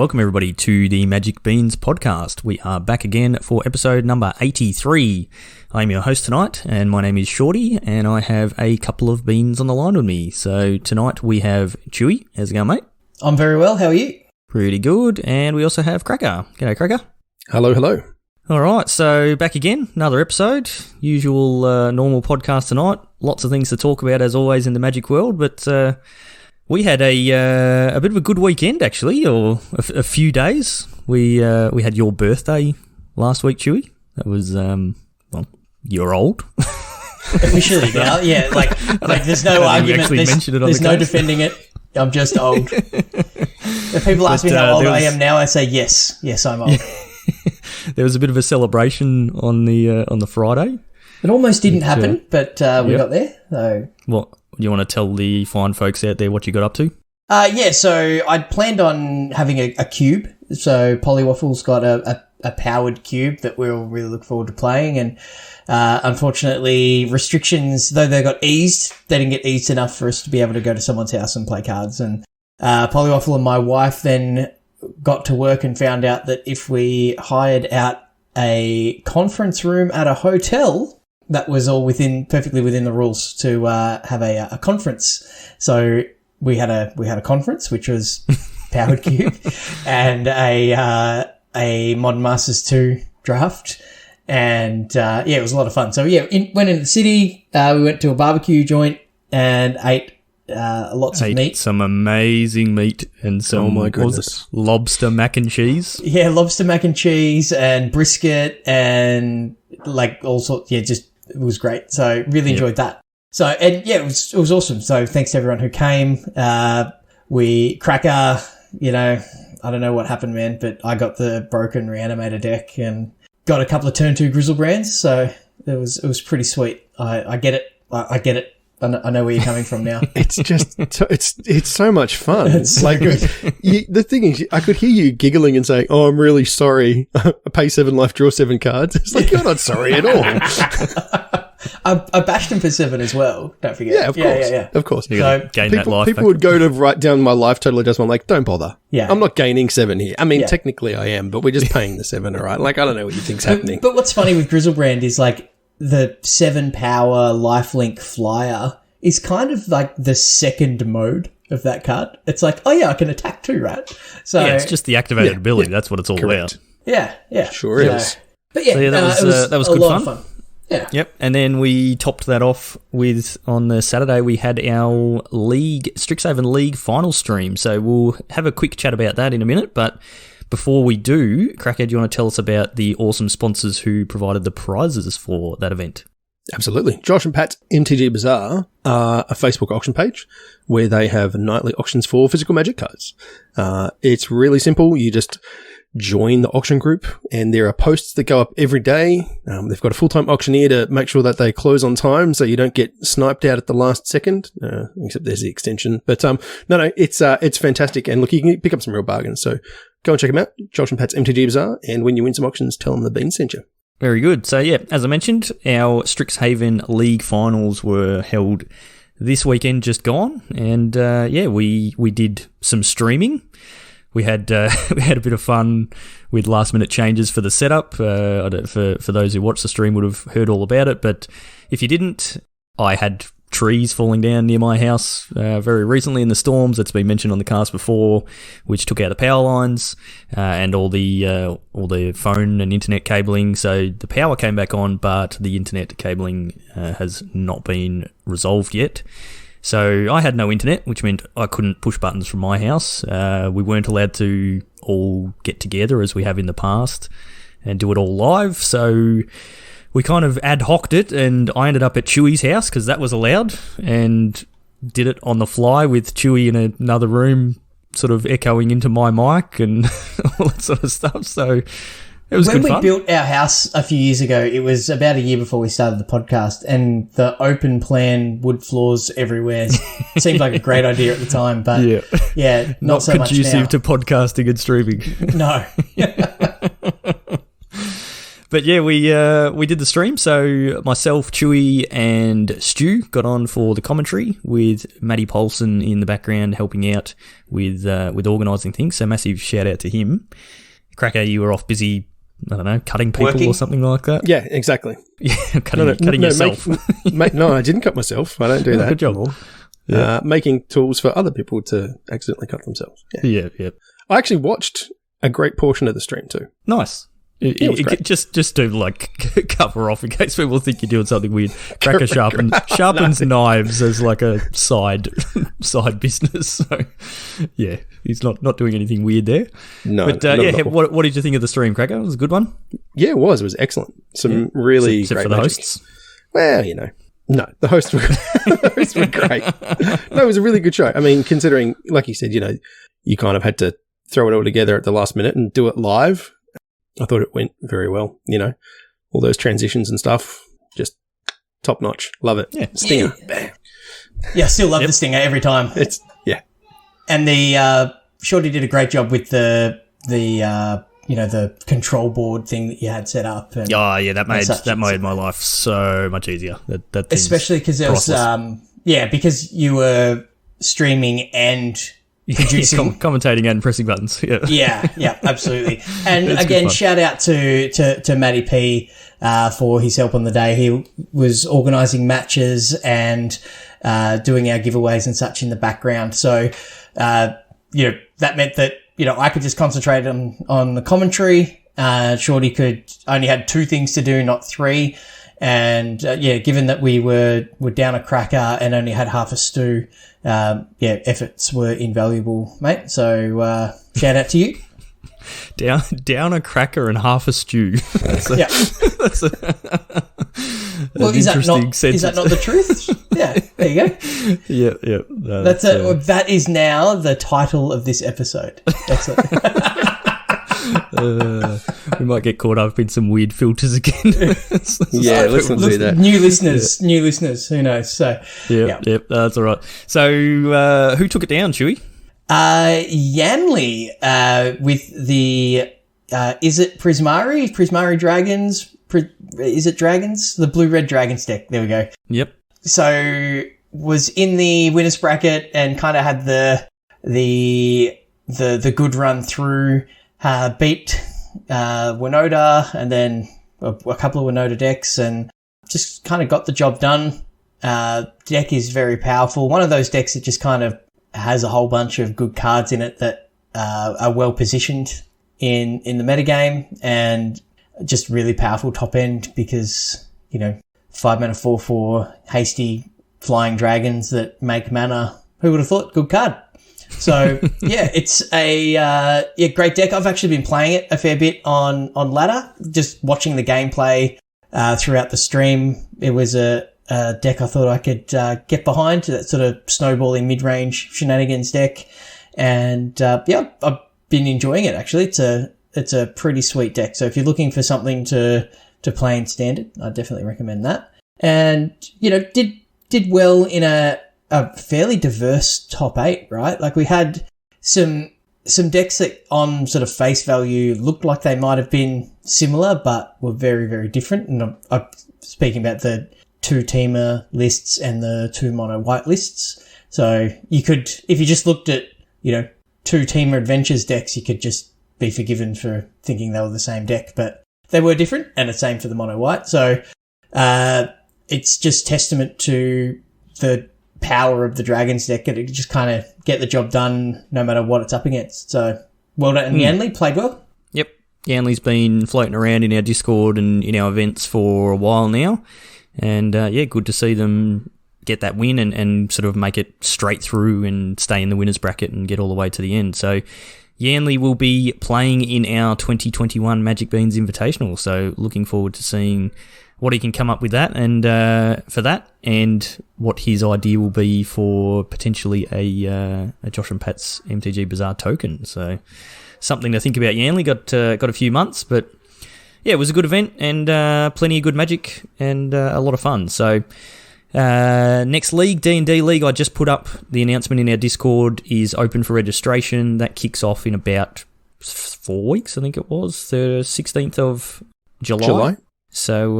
welcome everybody to the Magic Beans podcast. We are back again for episode number 83. I'm your host tonight, and my name is Shorty, and I have a couple of beans on the line with me. So tonight we have Chewy. How's it going, mate? I'm very well. How are you? Pretty good. And we also have Cracker. G'day, Cracker. Hello, hello. All right, so back again, another episode. Usual normal podcast tonight. Lots of things to talk about as always in the Magic world, but we had a bit of a good weekend actually, or a few days. We had your birthday last week, Chewy. That was well, you're old. Officially now, yeah. Like there's no argument. There's no defending it. I'm just old. If people ask me how old I am now, I say yes, I'm old. There was a bit of a celebration on the Friday. It almost didn't happen, but we got there. So what? You want to tell the fine folks out there what you got up to? So I'd planned on having a cube. So Polywaffle's got a powered cube that we'll really look forward to playing. And unfortunately, restrictions, though they got eased, they didn't get eased enough for us to be able to go to someone's house and play cards. And Polywaffle and my wife then got to work and found out that if we hired out a conference room at a hotel, that was all perfectly within the rules to have a conference. So we had a conference, which was powered cube, and a Modern Masters 2 draft, and it was a lot of fun. So went into the city. We went to a barbecue joint and ate lots of meat. Some amazing meat and some, oh my goodness, lobster mac and cheese. Yeah, lobster mac and cheese and brisket and like all sorts. Yeah, just it was great. So really enjoyed that. So and it was awesome. So thanks to everyone who came. Cracker, I don't know what happened, man, but I got the broken reanimator deck and got a couple of turn 2 Grizzlebrands. So it was pretty sweet. I get it. I get it. I know where you're coming from now. It's just, it's so much fun. It's like good. The thing is, I could hear you giggling and saying, "Oh, I'm really sorry. I pay 7 life, draw 7 cards." It's like, you're not sorry at all. I bashed him for 7 as well. Don't forget. Yeah, of course. Yeah. Of course. So gain that life people back. would go to write down my life total adjustment. I'm like, don't bother. Yeah. I'm not gaining 7 here. I mean, technically I am, but we're just paying the 7, all right? Like, I don't know what you think's happening. But what's funny with Grizzlebrand is like the 7 power lifelink flyer is kind of like the second mode of that card. It's like, oh yeah, I can attack too, right? So yeah, it's just the activated ability. That's what it's all about. Yeah. Sure is. But yeah, that was a good lot of fun. Yeah. Yep. And then we topped that off with, on the Saturday, we had our Strixhaven League final stream. So we'll have a quick chat about that in a minute. But before we do, Cracker, do you want to tell us about the awesome sponsors who provided the prizes for that event? Absolutely. Josh and Pat's MTG Bazaar are a Facebook auction page where they have nightly auctions for physical Magic cards. It's really simple. You just join the auction group and there are posts that go up every day. They've got a full-time auctioneer to make sure that they close on time so you don't get sniped out at the last second, except there's the extension. But no, it's fantastic. And look, you can pick up some real bargains. So go and check them out. Josh and Pat's MTG Bazaar. And when you win some auctions, tell them the Bean sent you. Very good. So, yeah, as I mentioned, our Strixhaven League finals were held this weekend just gone. And, we did some streaming. We had a bit of fun with last-minute changes for the setup. For those who watched the stream would have heard all about it. But if you didn't, I had trees falling down near my house very recently in the storms. That's been mentioned on the cast before, which took out the power lines and all the phone and internet cabling. So the power came back on, but the internet cabling has not been resolved yet. So I had no internet, which meant I couldn't push buttons from my house. We weren't allowed to all get together as we have in the past and do it all live. So we kind of ad hoc'd it, and I ended up at Chewy's house because that was allowed, and did it on the fly with Chewy in another room, sort of echoing into my mic and all that sort of stuff. So it was good fun. When we built our house a few years ago, it was about a year before we started the podcast, and the open plan wood floors everywhere seemed like a great idea at the time, but not so much now. Not conducive to podcasting and streaming. No. But yeah, we did the stream. So myself, Chewy, and Stu got on for the commentary with Matty Polson in the background helping out with organising things. So massive shout out to him. Cracker, you were off busy, I don't know, cutting people Working. or something like that. Yeah, exactly. Yeah, cutting yourself. No, I didn't cut myself. I don't do that. Good job. Anymore. Yeah. Making tools for other people to accidentally cut themselves. Yeah. I actually watched a great portion of the stream too. Nice. It was great. Just to like cover off in case people think you're doing something weird. Cracker sharpens knives as like a side business. So yeah, he's not doing anything weird there. No, but what did you think of the stream, Cracker? It was a good one. Yeah, it was. It was excellent. Some really except great for the magic. hosts. Well, no, the hosts were the hosts were great. No, it was a really good show. I mean, considering, like you said, you kind of had to throw it all together at the last minute and do it live. I thought it went very well, all those transitions and stuff, just top notch. Love it. Yeah. Stinger. Yeah, still love the stinger every time. And the Shorty did a great job with the control board thing that you had set up. And that made my life so much easier. That especially because it was because you were streaming and producing, commentating and pressing buttons. Yeah, absolutely. And It's again, good fun. shout out to Matty P for his help on the day. He was organising matches and doing our giveaways and such in the background. So that meant that I could just concentrate on the commentary. Shorty only had 2 things to do, not 3. And given that we were down a cracker and only had half a stew, efforts were invaluable, mate. So shout out to you. Down a cracker and half a stew. That's Is that not the truth? Yeah, there you go. Yeah. No, that is now the title of this episode. Excellent. We might get caught up in some weird filters again. Yeah, let's not do that. New listeners, who knows? So, Yep, that's all right. So, who took it down, Chewy? Yanley, with the, is it Prismari Dragons? Is it Dragons? The blue-red Dragons deck. There we go. Yep. So, was in the winners bracket and kind of had the good run through, beat, Winota and then a couple of Winota decks and just kind of got the job done. Deck is very powerful. One of those decks that just kind of has a whole bunch of good cards in it that are well positioned in the metagame and just really powerful top end because, 5 mana 4/4 hasty flying dragons that make mana. Who would have thought? Good card. So it's a great deck. I've actually been playing it a fair bit on ladder, just watching the gameplay throughout the stream. It was a deck I thought I could get behind, that sort of snowballing mid-range shenanigans deck, and I've been enjoying it actually. It's a pretty sweet deck. So if you're looking for something to play in standard, I definitely recommend that. And did well in a fairly diverse top 8, right? Like we had some decks that on sort of face value looked like they might have been similar, but were very, very different. And I'm speaking about the 2-teamer lists and the 2 mono white lists. So you could, if you just looked at, 2-teamer adventures decks, you could just be forgiven for thinking they were the same deck, but they were different, and the same for the mono white. So, it's just testament to the power of the Dragons deck that it just kind of get the job done no matter what it's up against. So well done. And Yanley played well. Yep. Yanley's been floating around in our Discord and in our events for a while now. And good to see them get that win and sort of make it straight through and stay in the winners bracket and get all the way to the end. So Yanley will be playing in our 2021 Magic Beans Invitational. So looking forward to seeing what he can come up with that and for that, and what his idea will be for potentially a Josh and Pat's MTG Bazaar token. So something to think about. Yanley got a few months, but yeah, it was a good event and plenty of good Magic and a lot of fun. So next league, D&D League, I just put up the announcement in our Discord, is open for registration. That kicks off in about 4 weeks, I think it was, the 16th of July. So,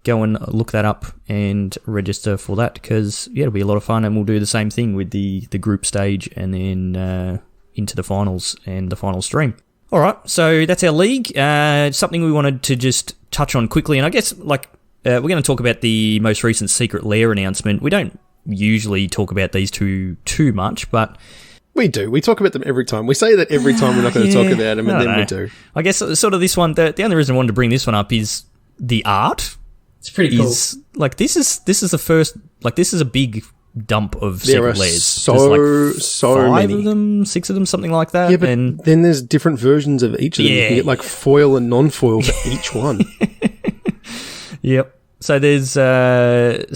go and look that up and register for that because, it'll be a lot of fun and we'll do the same thing with the group stage and then into the finals and the final stream. All right, so that's our league. Something we wanted to just touch on quickly, and I guess, we're going to talk about the most recent Secret Lair announcement. We don't usually talk about these two too much, but... We do. We talk about them every time. We say that every time we're not going to talk about them, and then we do. I guess sort of this one, the only reason I wanted to bring this one up is the art. It's pretty cool. This is the first, this is a big dump of Secret Lairs. There's so five many. of them, 6 of them, something like that. Yeah, but then there's different versions of each of them. You can get foil and non-foil for each one. Yep. So there's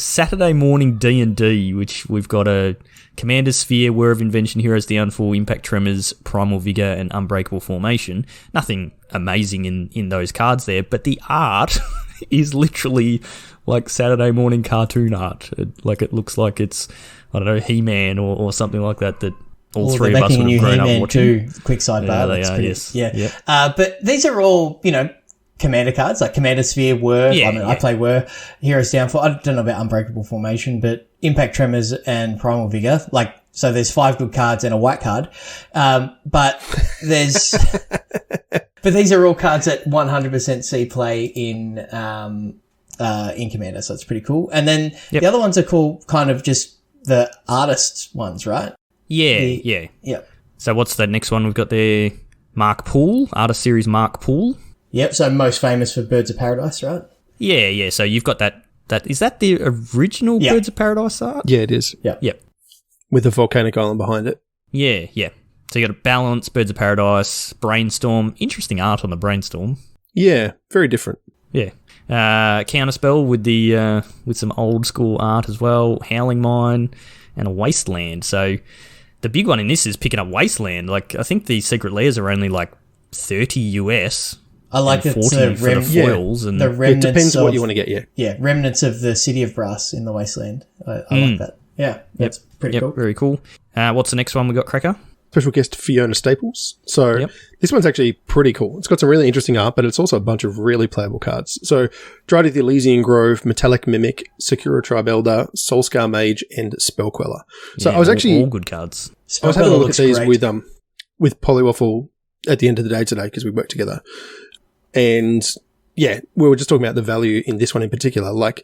Saturday Morning D&D, which we've got a Commander Sphere, Whir of Invention, Heroes of the Unfall, Impact Tremors, Primal Vigor, and Unbreakable Formation. Nothing amazing in those cards there, but the art is literally like Saturday morning cartoon art. It looks like it's, I don't know, He-Man or something like that all three of us would have grown up watching. Too. Quick sidebar. Yeah, they are, yes. Yeah. Yep. But these are all, Commander cards, like Commander Sphere, Whir. I play Whir. Heroes Downfall. I don't know about Unbreakable Formation, but Impact Tremors and Primal Vigor. So there's 5 good cards and a white card. But there's... But these are all cards that 100% see play in Commander, so it's pretty cool. And then the other ones are cool, kind of just the artist ones, right? Yeah. Yep. So what's the next one we've got there? Mark Poole, artist series Mark Poole. Yep, so most famous for Birds of Paradise, right? Yeah. So you've got that. Is that the original Birds of Paradise art? Yeah, it is. Yep. With the volcanic island behind it. Yeah. So you got a Balance, Birds of Paradise, Brainstorm. Interesting art on the Brainstorm. Yeah, very different. Yeah. Counterspell with some old school art as well. Howling Mine and a Wasteland. So the big one in this is picking up Wasteland. I think the Secret Lairs are only $30 US. I like and it. 40 for the foils. Yeah, and the remnants it depends what you want to get, yeah. Yeah, remnants of the City of Brass in the Wasteland. I like that. Yeah, that's pretty cool. Very cool. What's the next one we got, Cracker? Special guest Fiona Staples. So this one's actually pretty cool. It's got some really interesting art, but it's also a bunch of really playable cards. So Dryad of the Elysian Grove, Metallic Mimic, Sakura Tribe Elder, Soulscar Mage, and Spellqueller. So I was actually... all good cards. I was having a look at these with Polywaffle at the end of the day today because we worked together. And yeah, we were just talking about the value in this one in particular. Like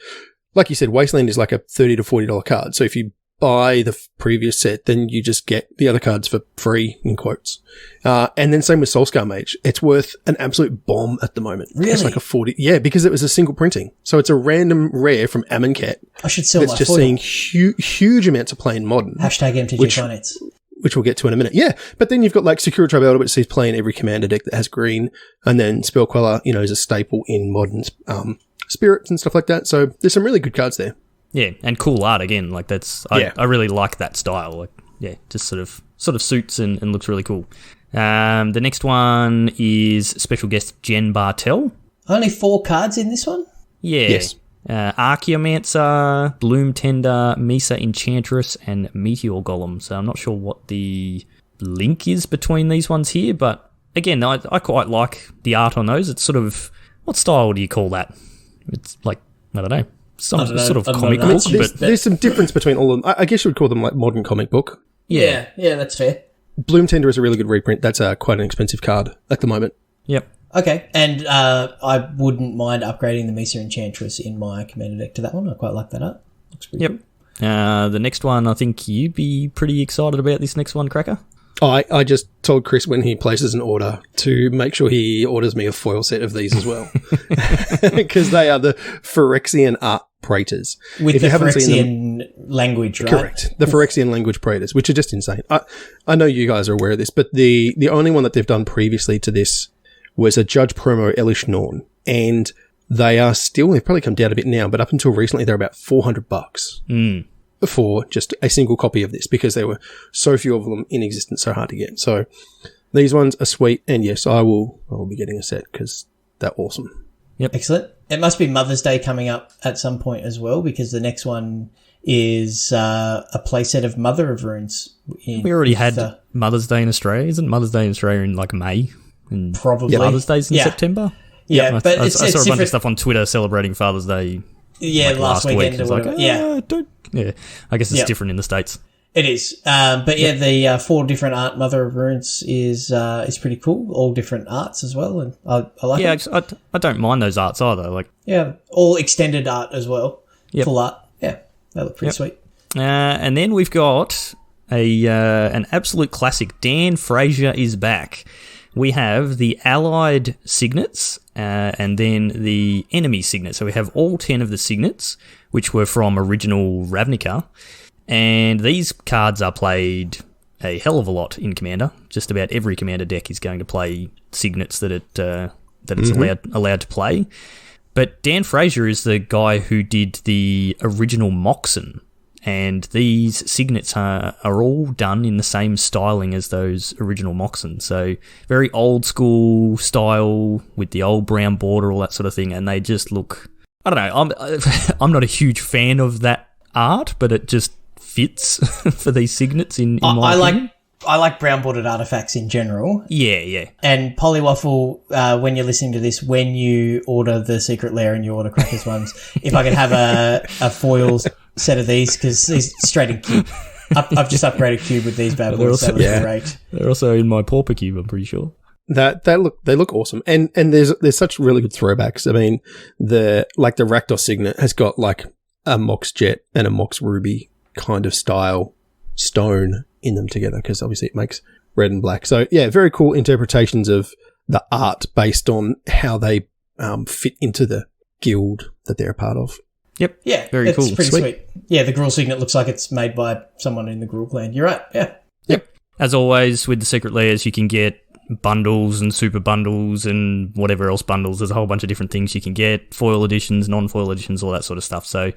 you said, Wasteland is like a $30 to $40 card. So if you buy the previous set, then you just get the other cards for free, in quotes. And then same with Soulscar Mage. It's worth an absolute bomb at the moment. Really? It's like a 40. Yeah, because it was a single printing. So it's a random rare from Amonkhet. I should sell that's my just foil. seeing huge amounts of play in Modern. #MTG Finance. Which we'll get to in a minute. Yeah, but then you've got Secure Tribe Elder, which sees play in every commander deck that has green, and then Spellqueller, is a staple in Modern spirits and stuff like that. So there's some really good cards there. Yeah, and cool art again. I really like that style. Just sort of suits and looks really cool. The next one is special guest Jen Bartel. Only 4 cards in this one? Yeah. Yes. Archaeomancer, Bloom Tender, Misa Enchantress, and Meteor Golem. So I'm not sure what the link is between these ones here, but again, I quite like the art on those. It's sort of, what style do you call that? It's I don't know, sort of comic book. There's some difference between all of them. I guess you would call them modern comic book. Yeah, that's fair. Bloom Tender is a really good reprint. That's quite an expensive card at the moment. Yep. Okay, and I wouldn't mind upgrading the Misa Enchantress in my commander deck to that one. I quite like that art. Looks pretty good. The next one, I think you'd be pretty excited about this next one, Cracker. I just told Chris when he places an order to make sure he orders me a foil set of these as well. Because they are the Phyrexian art Praetors. With the Phyrexian language, right? Correct. The Phyrexian language Praetors, which are just insane. I know you guys are aware of this, but the only one that they've done previously to this was a Judge Promo Elish Norn, and they've probably come down a bit now, but up until recently they're about $400 for just a single copy of this because there were so few of them in existence, so hard to get. So these ones are sweet, and yes, I will be getting a set because they're awesome. Yep. Excellent. It must be Mother's Day coming up at some point as well, because the next one is a playset of Mother of Runes. We already had Mother's Day in Australia. Isn't Mother's Day in Australia in May? And probably. Mother's Day's in September? Yeah, I but saw it's a bunch of different. stuff on Twitter celebrating Father's Day. Yeah, last weekend or It's whatever. Yeah, yeah. I guess it's Yeah. different in the States. it is. But yeah, the 4 different art Mother of Runes is pretty cool. All different arts as well, and I like it. Yeah, I don't mind those arts either. Like, Yeah, all extended art as well. Yep. Full art. Yeah, they look pretty sweet. and then we've got an absolute classic. Dan Fraser is back. We have the allied signets and then the enemy signets. So we have all 10 of the signets, which were from original Ravnica. And these cards are played a hell of a lot in Commander. Just about every Commander deck is going to play signets that it's allowed to play. But Dan Fraser is the guy who did the original Moxen. And these signets are all done in the same styling as those original Moxen. So very old school style with the old brown border, all that sort of thing. And they just look, I don't know, I'm not a huge fan of that art, but it just fits for these signets in my opinion. I like brown bordered artifacts in general. Yeah. And Polywaffle, when you're listening to this, when you order the Secret Lair and you order Crackers ones, if I could have a foil set of these, because these straight in cube. I've just upgraded cube with these bad boys. That was great. They're also in my Pauper cube, I'm pretty sure. They look awesome, and there's such really good throwbacks. I mean, the Rakdos Signet has got like a Mox Jet and a Mox Ruby kind of style stone in them together, because obviously it makes red and black. So yeah, very cool interpretations of the art based on how they fit into the guild that they're a part of. Yep. Yeah, very cool. It's pretty sweet. Yeah, the Gruul Signet looks like it's made by someone in the Gruul clan. You're right. Yeah. Yep. As always with the Secret Lairs, you can get bundles and super bundles and whatever else bundles. There's a whole bunch of different things you can get, foil editions, non-foil editions, all that sort of stuff. So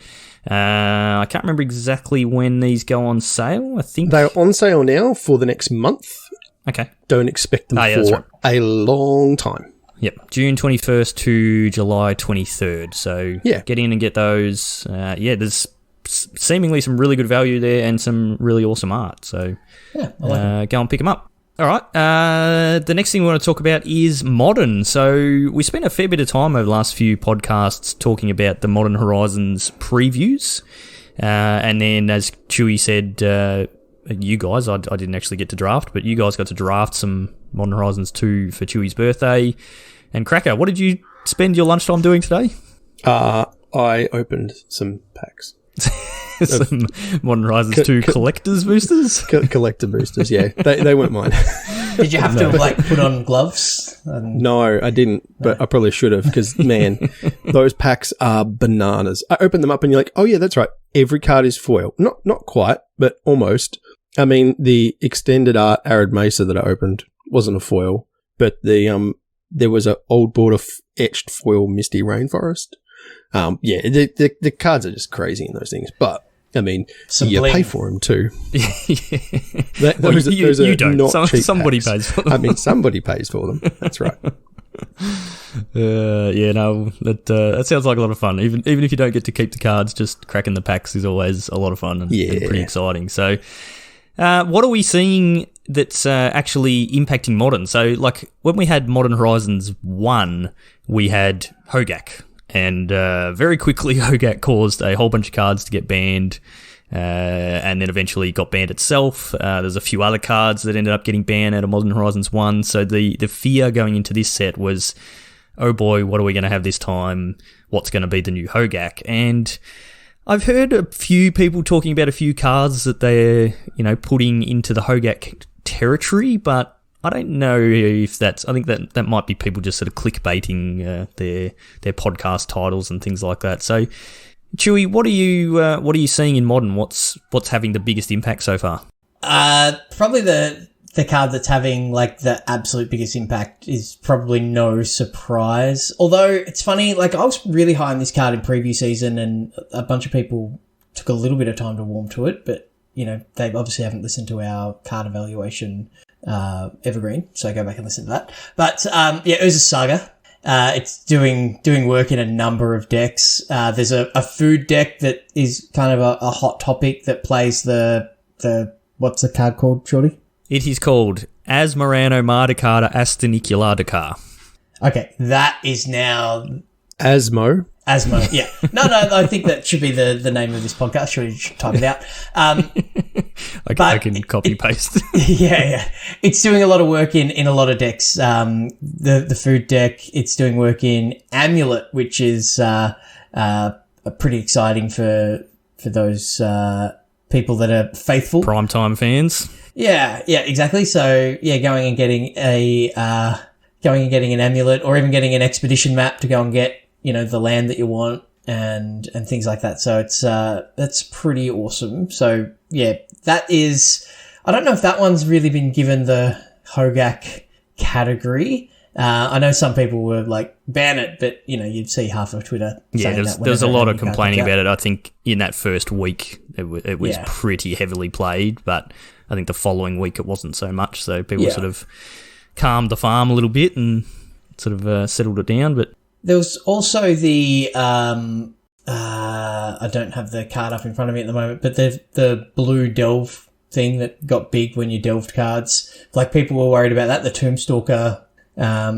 I can't remember exactly when these go on sale. I think they're on sale now for the next month. Okay. Don't expect them for a long time. Yep, June 21st to July 23rd. So get in and get those. There's seemingly some really good value there and some really awesome art. So I like go and pick them up. All right. The next thing we want to talk about is Modern. So we spent a fair bit of time over the last few podcasts talking about the Modern Horizons previews. And then, as Chewy said, you guys, I didn't actually get to draft, but you guys got to draft some Modern Horizons 2 for Chewy's birthday. And Cracker, what did you spend your lunchtime doing today? I opened some packs. Some Modern Horizons 2 collector's boosters? Collector boosters, yeah. They weren't mine. Did you have to put on gloves? No, I didn't, but I probably should have, because, man, those packs are bananas. I opened them up and you're like, oh yeah, that's right. Every card is foil. Not quite, but almost. I mean, the extended art Arid Mesa that I opened wasn't a foil, but there was an old border etched foil Misty Rainforest. The cards are just crazy in those things, but I mean, you pay for them too. Those are don't. Not cheap somebody packs. pays for them. I mean, somebody pays for them. That's right. That sounds like a lot of fun. Even if you don't get to keep the cards, just cracking the packs is always a lot of fun and pretty exciting. So, what are we seeing that's actually impacting Modern? So, like when we had Modern Horizons 1, we had Hogak. And very quickly, Hogak caused a whole bunch of cards to get banned, and then eventually got banned itself. There's a few other cards that ended up getting banned out of Modern Horizons 1. So the fear going into this set was, oh boy, what are we going to have this time? What's going to be the new Hogak? And I've heard a few people talking about a few cards that they're putting into the Hogak territory, but I don't know if that's. I think that might be people just sort of clickbaiting their podcast titles and things like that. So, Chewy, what are you seeing in Modern? What's having the biggest impact so far? Probably the card that's having like the absolute biggest impact is probably No Surprise. Although it's funny, like I was really high on this card in preview season, and a bunch of people took a little bit of time to warm to it, but they obviously haven't listened to our card evaluation evergreen, so go back and listen to that. But Urza's Saga, it's doing work in a number of decks. There's a food deck that is kind of a hot topic that plays the what's the card called, Shorty? It is called Asmarano Mardicata Astanicular Dakar. Okay, that is now Asmo. Asmo. Yeah. No, I think that should be the name of this podcast. Should type it out. I can copy paste. Yeah. It's doing a lot of work in a lot of decks. The food deck, it's doing work in Amulet, which is pretty exciting for those people that are faithful. Primetime fans. Yeah, exactly. So, going and getting an amulet, or even getting an expedition map to go and get, the land that you want and things like that. So that's pretty awesome. So yeah, that is, I don't know if that one's really been given the Hogak category. I know some people were like, ban it, but you'd see half of Twitter. Yeah, there's a lot of complaining about it. I think in that first week it was pretty heavily played, but I think the following week it wasn't so much. So people sort of calmed the farm a little bit and sort of settled it down. But there was also the I don't have the card up in front of me at the moment, but the blue delve thing that got big when you delved cards. Like, people were worried about that, the Tombstalker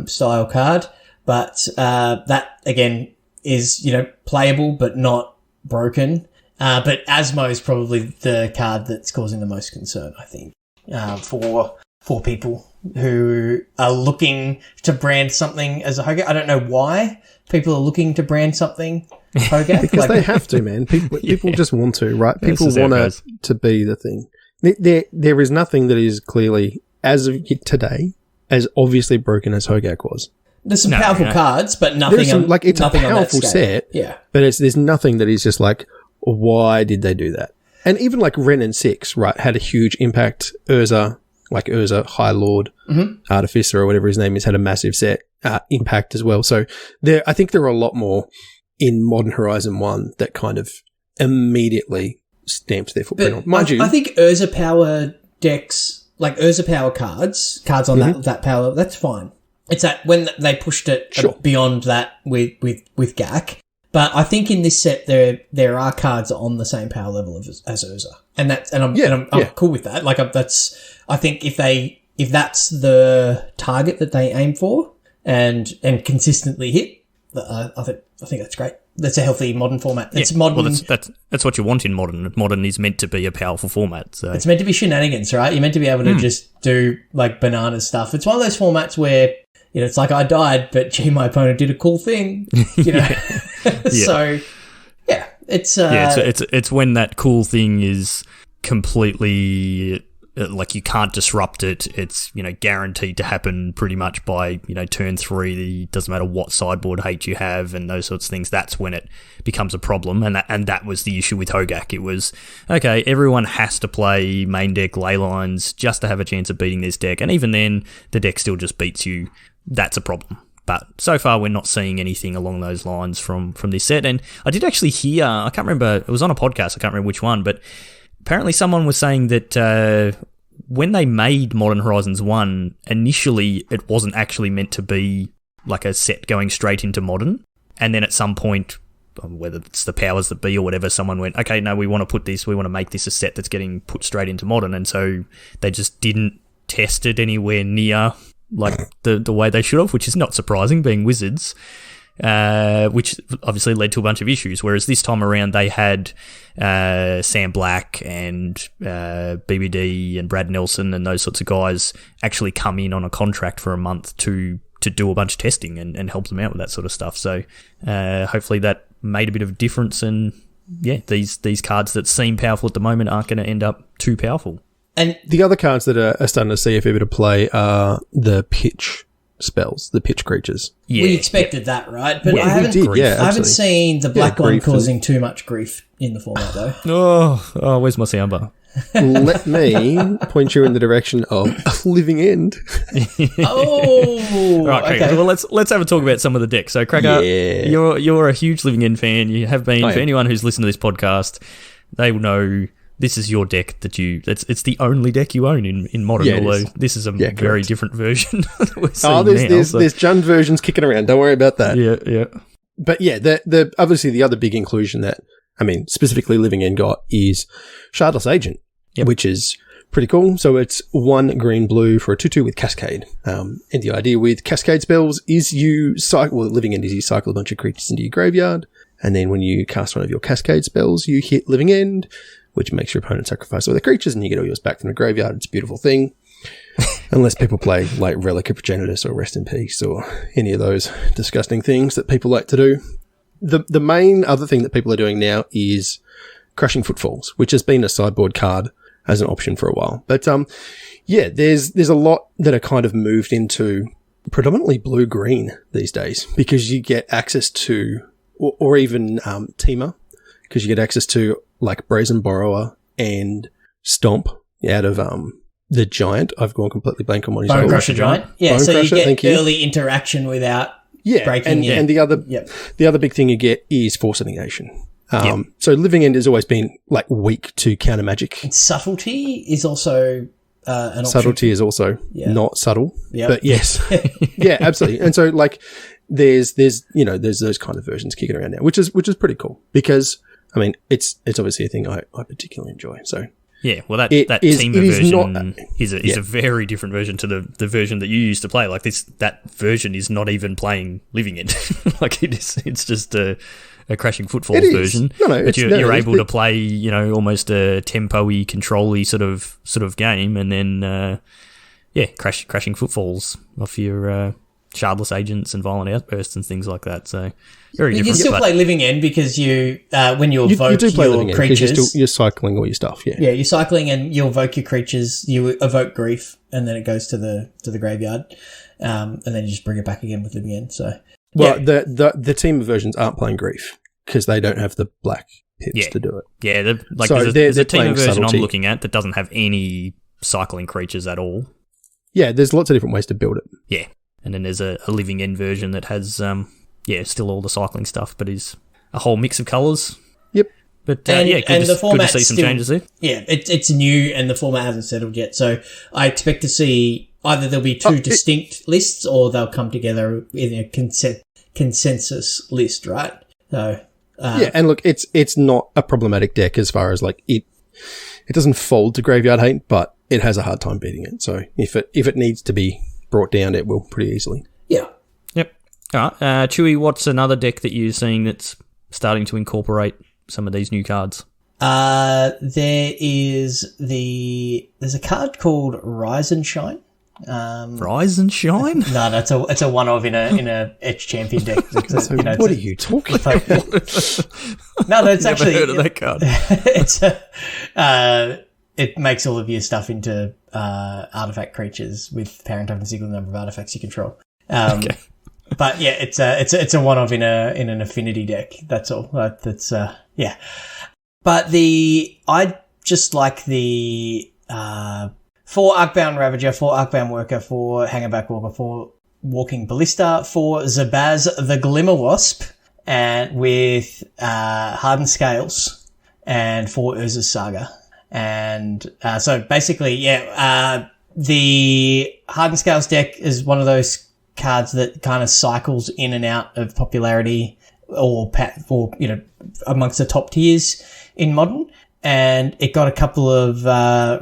style card, but that again is playable but not broken. But Asmo is probably the card that's causing the most concern, I think, for people who are looking to brand something as a Hogak. I don't know why people are looking to brand something Hogak. Because they have to, man. People just want to, right? People want it to be the thing. There is nothing that is clearly, as of today, as obviously broken as Hogak was. There's some powerful cards, but nothing. It's a powerful set, but there's nothing that is just like, why did they do that? And even like Ren and 6, right, had a huge impact. Urza, High Lord, Artificer, or whatever his name is, had a massive set impact as well. So I think there are a lot more in Modern Horizon 1 that kind of immediately stamped their footprint on. Mind you, I think Urza Power decks, like Urza Power cards on that power, that's fine. It's that when they pushed it beyond that with GAC. But I think in this set there are cards on the same power level as Urza, and I'm cool with that. Like, I think if that's the target that they aim for and consistently hit, I think that's great. That's a healthy modern format. It's modern. Well, that's what you want in modern. Modern is meant to be a powerful format. So it's meant to be shenanigans, right? You're meant to be able to just do like banana stuff. It's one of those formats where it's like, I died, but my opponent did a cool thing. So it's when that cool thing is completely like, you can't disrupt it. It's guaranteed to happen pretty much by turn 3. It doesn't matter what sideboard hate you have and those sorts of things. That's when it becomes a problem, and that was the issue with Hogak. It was, okay, everyone has to play main deck ley lines just to have a chance of beating this deck, and even then the deck still just beats you. That's a problem. But so far, we're not seeing anything along those lines from this set. And I did actually hear, I can't remember, it was on a podcast, I can't remember which one, but apparently someone was saying that when they made Modern Horizons 1, initially it wasn't actually meant to be like a set going straight into Modern. And then at some point, whether it's the powers that be or whatever, someone went, okay, no, we want to make this a set that's getting put straight into Modern. And so they just didn't test it anywhere near like the way they should have, which is not surprising, being Wizards, which obviously led to a bunch of issues. Whereas this time around, they had Sam Black and BBD and Brad Nelson and those sorts of guys actually come in on a contract for a month to do a bunch of testing and help them out with that sort of stuff. So hopefully that made a bit of a difference. And these cards that seem powerful at the moment aren't going to end up too powerful. And the other cards that are starting to see a fair bit of play are the pitch spells, the pitch creatures. Yeah, we expected that, right? But I haven't seen the black one causing too much grief in the format, though. Oh, where's my soundbar? Let me point you in the direction of Living End. Oh, right, okay. Well, let's have a talk about some of the decks. So, Cracker, you're a huge Living End fan. You have been. For anyone who's listened to this podcast, they will know this is your deck it's the only deck you own in Modern, although this is a very different version that we're seeing there's Jund versions kicking around. Don't worry about that. Yeah. But the obviously the other big inclusion that, specifically Living End got is Shardless Agent, which is Pretty cool. So it's 1 green blue for a 2/2 with Cascade. And the idea with Cascade spells is Living End is you cycle a bunch of creatures into your graveyard, and then when you cast one of your Cascade spells, you hit Living End, which makes your opponent sacrifice all their creatures, and you get all yours back from the graveyard. It's a beautiful thing. Unless people play like Relic of Progenitus or Rest in Peace or any of those disgusting things that people like to do. The main other thing that people are doing now is Crushing Footfalls, which has been a sideboard card as an option for a while. But there's a lot that are kind of moved into predominantly blue-green these days, because you get access to, or even Teamer, because you get access to like Brazen Borrower and Stomp out of the Giant. I've gone completely blank on what he's Bone called. Crusher Giant. Yeah, Bone so Crusher, you get early interaction without breaking. And the other big thing you get is Force of Negation. So Living End has always been like weak to counter magic. And Subtlety is also an option. Subtlety is also not subtle, but yes, yeah, absolutely. And so like there's those kind of versions kicking around now, which is pretty cool, because I mean it's obviously a thing I particularly enjoy. So yeah, well that Teamer version is a very different version to the version that you used to play. Like that version is not even playing Living End. Like it's just a Crashing Footfalls version. But you're able to play, almost a tempo-y, control-y sort of game, and then crashing Footfalls off your Shardless Agents and Violent Outbursts and things like that. So very different. You still play Living End because when you evoke your creatures, you're cycling all your stuff. Yeah, you're cycling and you evoke your creatures. You evoke Grief, and then it goes to the graveyard, and then you just bring it back again with Living End. So. Well, the Teamer versions aren't playing Grief because they don't have the black pips to do it. Yeah, there's a Teamer version Subtlety. I'm looking at that doesn't have any cycling creatures at all. Yeah, there's lots of different ways to build it. Yeah, and then there's a Living End version that has, still all the cycling stuff, but is a whole mix of colours. Yep. But good to see some changes there. Yeah, it's new and the format hasn't settled yet, so I expect to see either there'll be two distinct lists or they'll come together in a consensus list, right? So and look, it's not a problematic deck as far as like it doesn't fold to Graveyard Hate, but it has a hard time beating it. So if it needs to be brought down, it will pretty easily. Yeah. Yep. All right, Chewy, what's another deck that you're seeing that's starting to incorporate some of these new cards? There's a card called Rise and Shine. Rise and Shine? No, it's a one-of in a Etch Champion deck. What are you talking about? No, that's actually heard of that card. It makes all of your stuff into artifact creatures with power and single number of artifacts you control. Okay. But yeah, it's a one-of in an affinity deck. That's all. That's yeah. But I just like the 4 Arcbound Ravager, 4 Arcbound Worker, 4 Hangerback Walker, 4 Walking Ballista, 4 Zabaz the Glimmerwasp, and with Hardened Scales, and 4 Urza's Saga. And so basically, the Hardened Scales deck is one of those cards that kind of cycles in and out of popularity or amongst the top tiers in Modern. And it got a couple of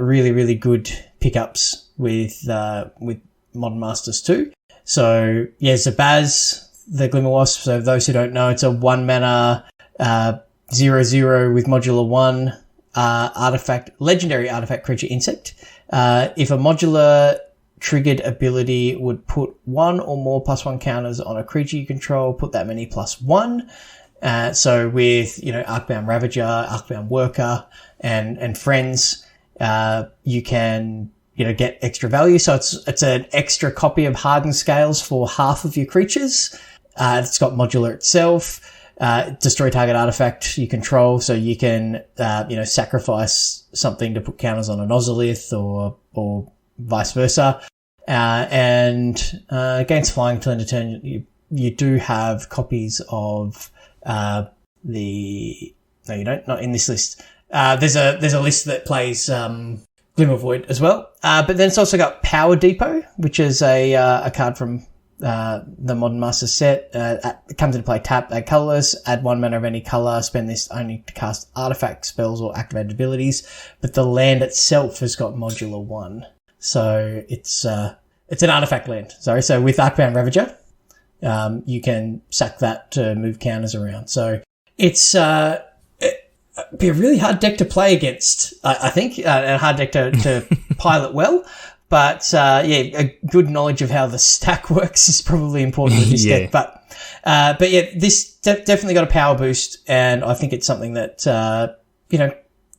really, really good pickups with Modern Masters too. So yeah, Zabaz the Glimmerwasp. So those who don't know, it's a 1 mana 0/0 with modular 1 legendary artifact creature insect. If a modular triggered ability would put 1 or more +1 counters on a creature you control, put that many +1. So with, Arcbound Ravager, Arcbound Worker, and friends, you can, get extra value. So it's an extra copy of Hardened Scales for half of your creatures. It's got modular itself, destroy target artifact you control. So you can, sacrifice something to put counters on an Ozolith or vice versa. And against flying turn to turn, you do have copies of, no, you don't, not in this list. There's a list that plays, Glimmer Void as well. But then it's also got Power Depot, which is a card from the Modern Master set. It comes into play, tap, add colorless, add 1 mana of any color, spend this only to cast artifact spells or activated abilities, but the land itself has got modular 1. So it's an artifact land. Sorry. So with Arcbound Ravager, you can sack that to move counters around. So it's, be a really hard deck to play against, I think, and a hard deck to pilot well. But, a good knowledge of how the stack works is probably important with this deck. But this definitely got a power boost, and I think it's something that,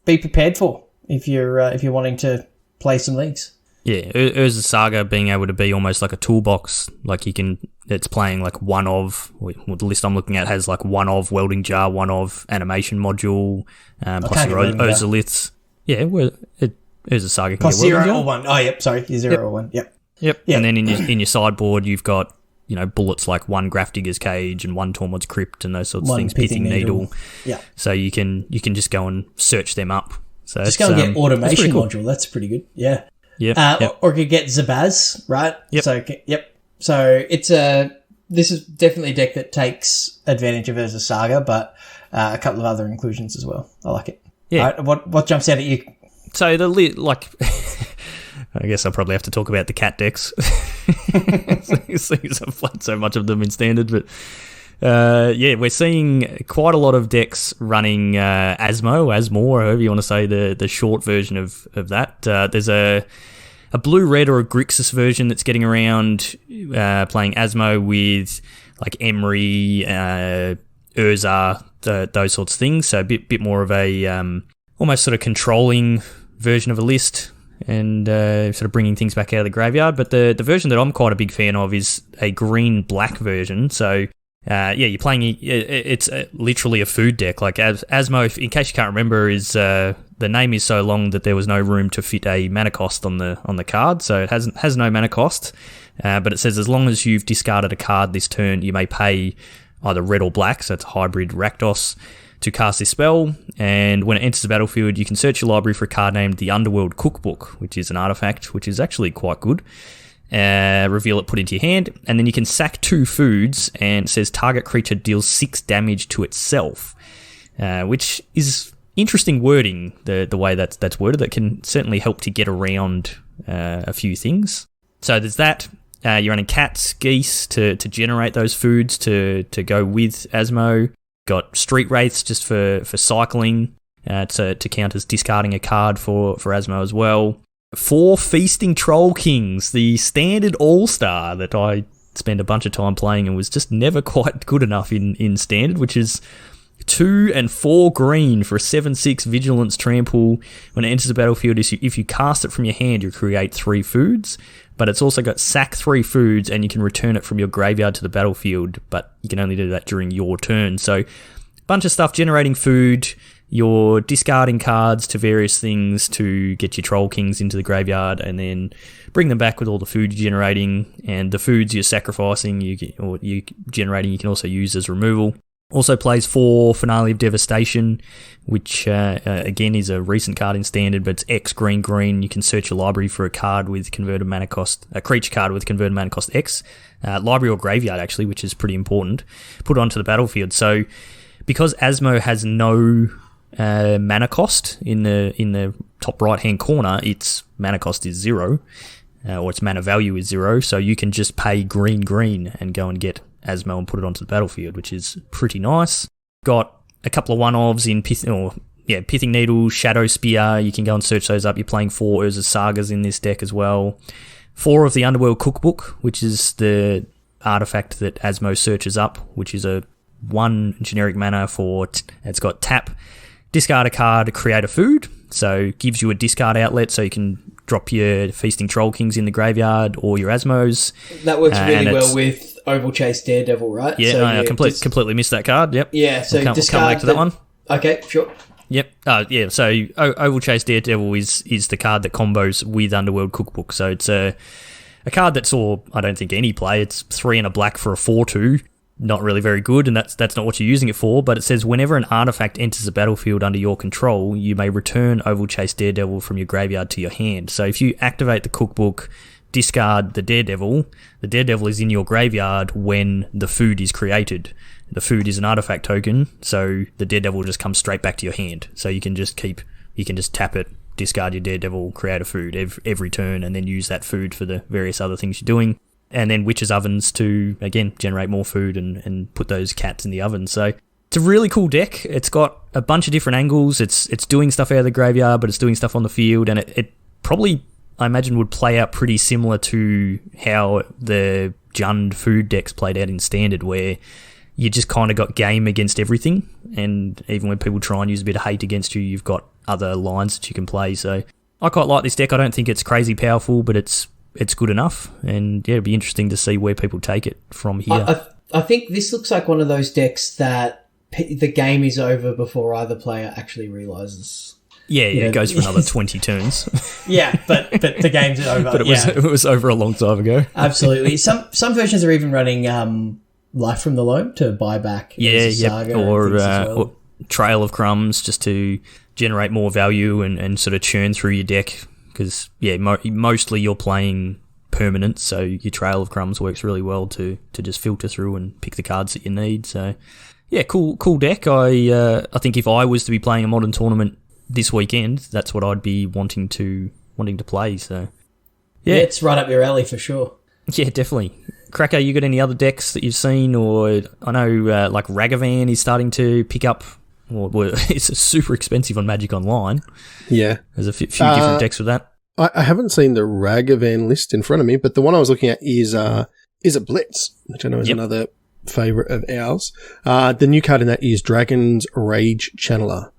be prepared for if you're wanting to play some leagues. Yeah, Urza's Saga being able to be almost like a toolbox, like it's playing like one of, well, the list I'm looking at has like one of Welding Jar, one of Animation Module, plus your Ozoliths. Yeah, Urza's Saga can plus get 0 or 1. Oh, yep, sorry, 0 or 1, yep. Yep, and then in your sideboard you've got, bullets like 1 Grafdigger's Cage and 1 Tormod's Crypt and those sorts of things, Pithing Needle. Yeah. So you can just go and search them up. So just go and get Automation Module, that's pretty good, yeah. Yep. Or you could get Zabaz, right? Yep. So this is definitely a deck that takes advantage of Urza's Saga, but a couple of other inclusions as well. I like it. Yeah. All right, what jumps out at you? So I guess I'll probably have to talk about the cat decks. Since I've played so much of them in Standard, but we're seeing quite a lot of decks running Asmo, or however you want to say the short version of that. There's a blue-red or a Grixis version that's getting around playing Asmo with like Emery, Urza, those sorts of things. So a bit more of a almost sort of controlling version of a list and sort of bringing things back out of the graveyard. But the version that I'm quite a big fan of is a green-black version. So you're playing. It's literally a food deck. Like Asmo, in case you can't remember, is the name is so long that there was no room to fit a mana cost on the card. So it has no mana cost, but it says as long as you've discarded a card this turn, you may pay either red or black. So it's a hybrid Rakdos to cast this spell. And when it enters the battlefield, you can search your library for a card named the Underworld Cookbook, which is an artifact, which is actually quite good. Reveal it, put into your hand, and then you can sack 2 foods, and it says target creature deals 6 damage to itself, which is interesting wording, the way that's worded. That can certainly help to get around a few things. So there's that. You're running cats, geese to generate those foods to go with Asmo. Got Street Wraiths just for cycling to count as discarding a card for Asmo as well. 4 Feasting Troll Kings, the standard all-star that I spent a bunch of time playing and was just never quite good enough in standard, which is 2 and 4 green for a 7/6 Vigilance Trample. When it enters the battlefield, if you cast it from your hand, you create 3 foods, but it's also got sack 3 foods and you can return it from your graveyard to the battlefield, but you can only do that during your turn. So bunch of stuff generating food. You're discarding cards to various things to get your Troll Kings into the graveyard and then bring them back with all the food you're generating, and the foods you're sacrificing you generating you can also use as removal. Also plays 4 Finale of Devastation, which again is a recent card in Standard, but it's X green. You can search your library for a card with converted mana cost, a creature card with converted mana cost X, library or graveyard actually, which is pretty important. Put it onto the battlefield. So because Asmo has no mana cost in the top right hand corner, its mana cost is 0, or its mana value is 0, so you can just pay green and go and get Asmo and put it onto the battlefield, which is pretty nice. Got a couple of one-offs in Pithing Needle, Shadow Spear. You can go and search those up. You're playing 4 Urza's Sagas in this deck as well. 4 of the Underworld Cookbook, which is the artifact that Asmo searches up, which is a 1 generic mana for it's got tap, discard a card, create a food, so gives you a discard outlet so you can drop your Feasting Troll Kings in the graveyard or your Asmos. That works really well with Oval Chase Daredevil, right? Yeah, so I completely missed that card, yep. Yeah, so we'll come back to that one. Okay, sure. Yep, so Oval Chase Daredevil is the card that combos with Underworld Cookbook, so it's a card that saw, I don't think, any play. It's 3 and a black for a 4/2. Not really very good, and that's not what you're using it for, but it says whenever an artifact enters the battlefield under your control, you may return Oval Chase Daredevil from your graveyard to your hand. So if you activate the cookbook, discard the Daredevil is in your graveyard when the food is created. The food is an artifact token, so the Daredevil just comes straight back to your hand. So you can just tap it, discard your Daredevil, create a food every turn, and then use that food for the various other things you're doing. And then Witch's Ovens to, again, generate more food and put those cats in the oven. So it's a really cool deck. It's got a bunch of different angles. It's doing stuff out of the graveyard, but it's doing stuff on the field, and it probably, I imagine, would play out pretty similar to how the Jund food decks played out in Standard, where you just kind of got game against everything, and even when people try and use a bit of hate against you, you've got other lines that you can play. So I quite like this deck. I don't think it's crazy powerful, but it's good enough, and yeah, it'd be interesting to see where people take it from here. I think this looks like one of those decks that the game is over before either player actually realises. Yeah, it goes for another 20 turns. Yeah, but the game's over. But it was over a long time ago. Absolutely. Some versions are even running Life from the Loam to buy back. Saga or Trail of Crumbs just to generate more value and sort of churn through your deck. Because, mostly you're playing permanent, so your Trail of Crumbs works really well to just filter through and pick the cards that you need. So, yeah, cool deck. I think if I was to be playing a Modern tournament this weekend, that's what I'd be wanting to play. So, yeah, it's right up your alley for sure. Yeah, definitely. Cracker, you got any other decks that you've seen? Or I know like Ragavan is starting to pick up. Well, it's super expensive on Magic Online. Yeah. There's a few different decks with that. I haven't seen the Ragavan list in front of me, but the one I was looking at is a Blitz, which I know is another favourite of ours. The new card in that is Dragon's Rage Channeler,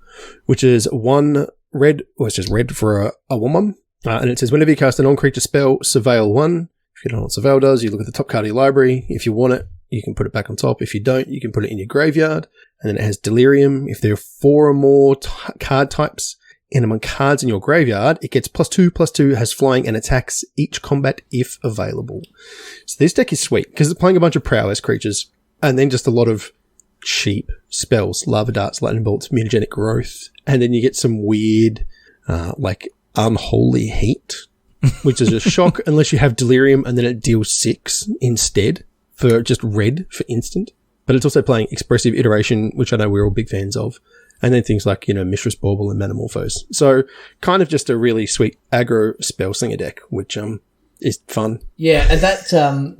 which is one red, or it's just red for a 1/1. And it says, whenever you cast a non-creature spell, Surveil 1. If you don't know what Surveil does, you look at the top card of your library. If you want it, you can put it back on top. If you don't, you can put it in your graveyard. And then it has Delirium. If there are 4 or more card types and among cards in your graveyard, it gets +2/+2, has flying, and attacks each combat if available. So this deck is sweet because it's playing a bunch of prowess creatures and then just a lot of cheap spells, Lava Darts, Lightning Bolts, Mutagenic Growth. And then you get some weird, like Unholy Heat, which is a shock unless you have Delirium, and then it deals 6 instead for just red for instant. But it's also playing Expressive Iteration, which I know we're all big fans of. And then things like, Mishra's Bauble and Metamorphose. So kind of just a really sweet aggro spell slinger deck, which is fun. Yeah, and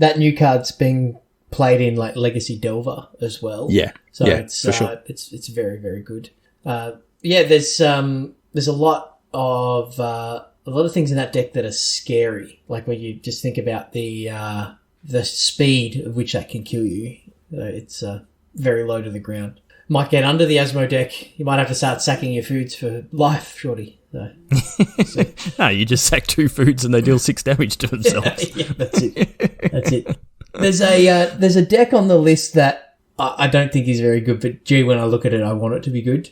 that new card's being played in like Legacy Delver as well. Yeah. So it's for sure. It's very, very good. There's a lot of things in that deck that are scary. Like when you just think about the speed of which that can kill you. It's very low to the ground. Might get under the Asmo deck. You might have to start sacking your foods for life, Shorty. So. No, you just sack 2 foods and they deal 6 damage to themselves. Yeah, that's it. There's a deck on the list that I don't think is very good, but gee, when I look at it, I want it to be good.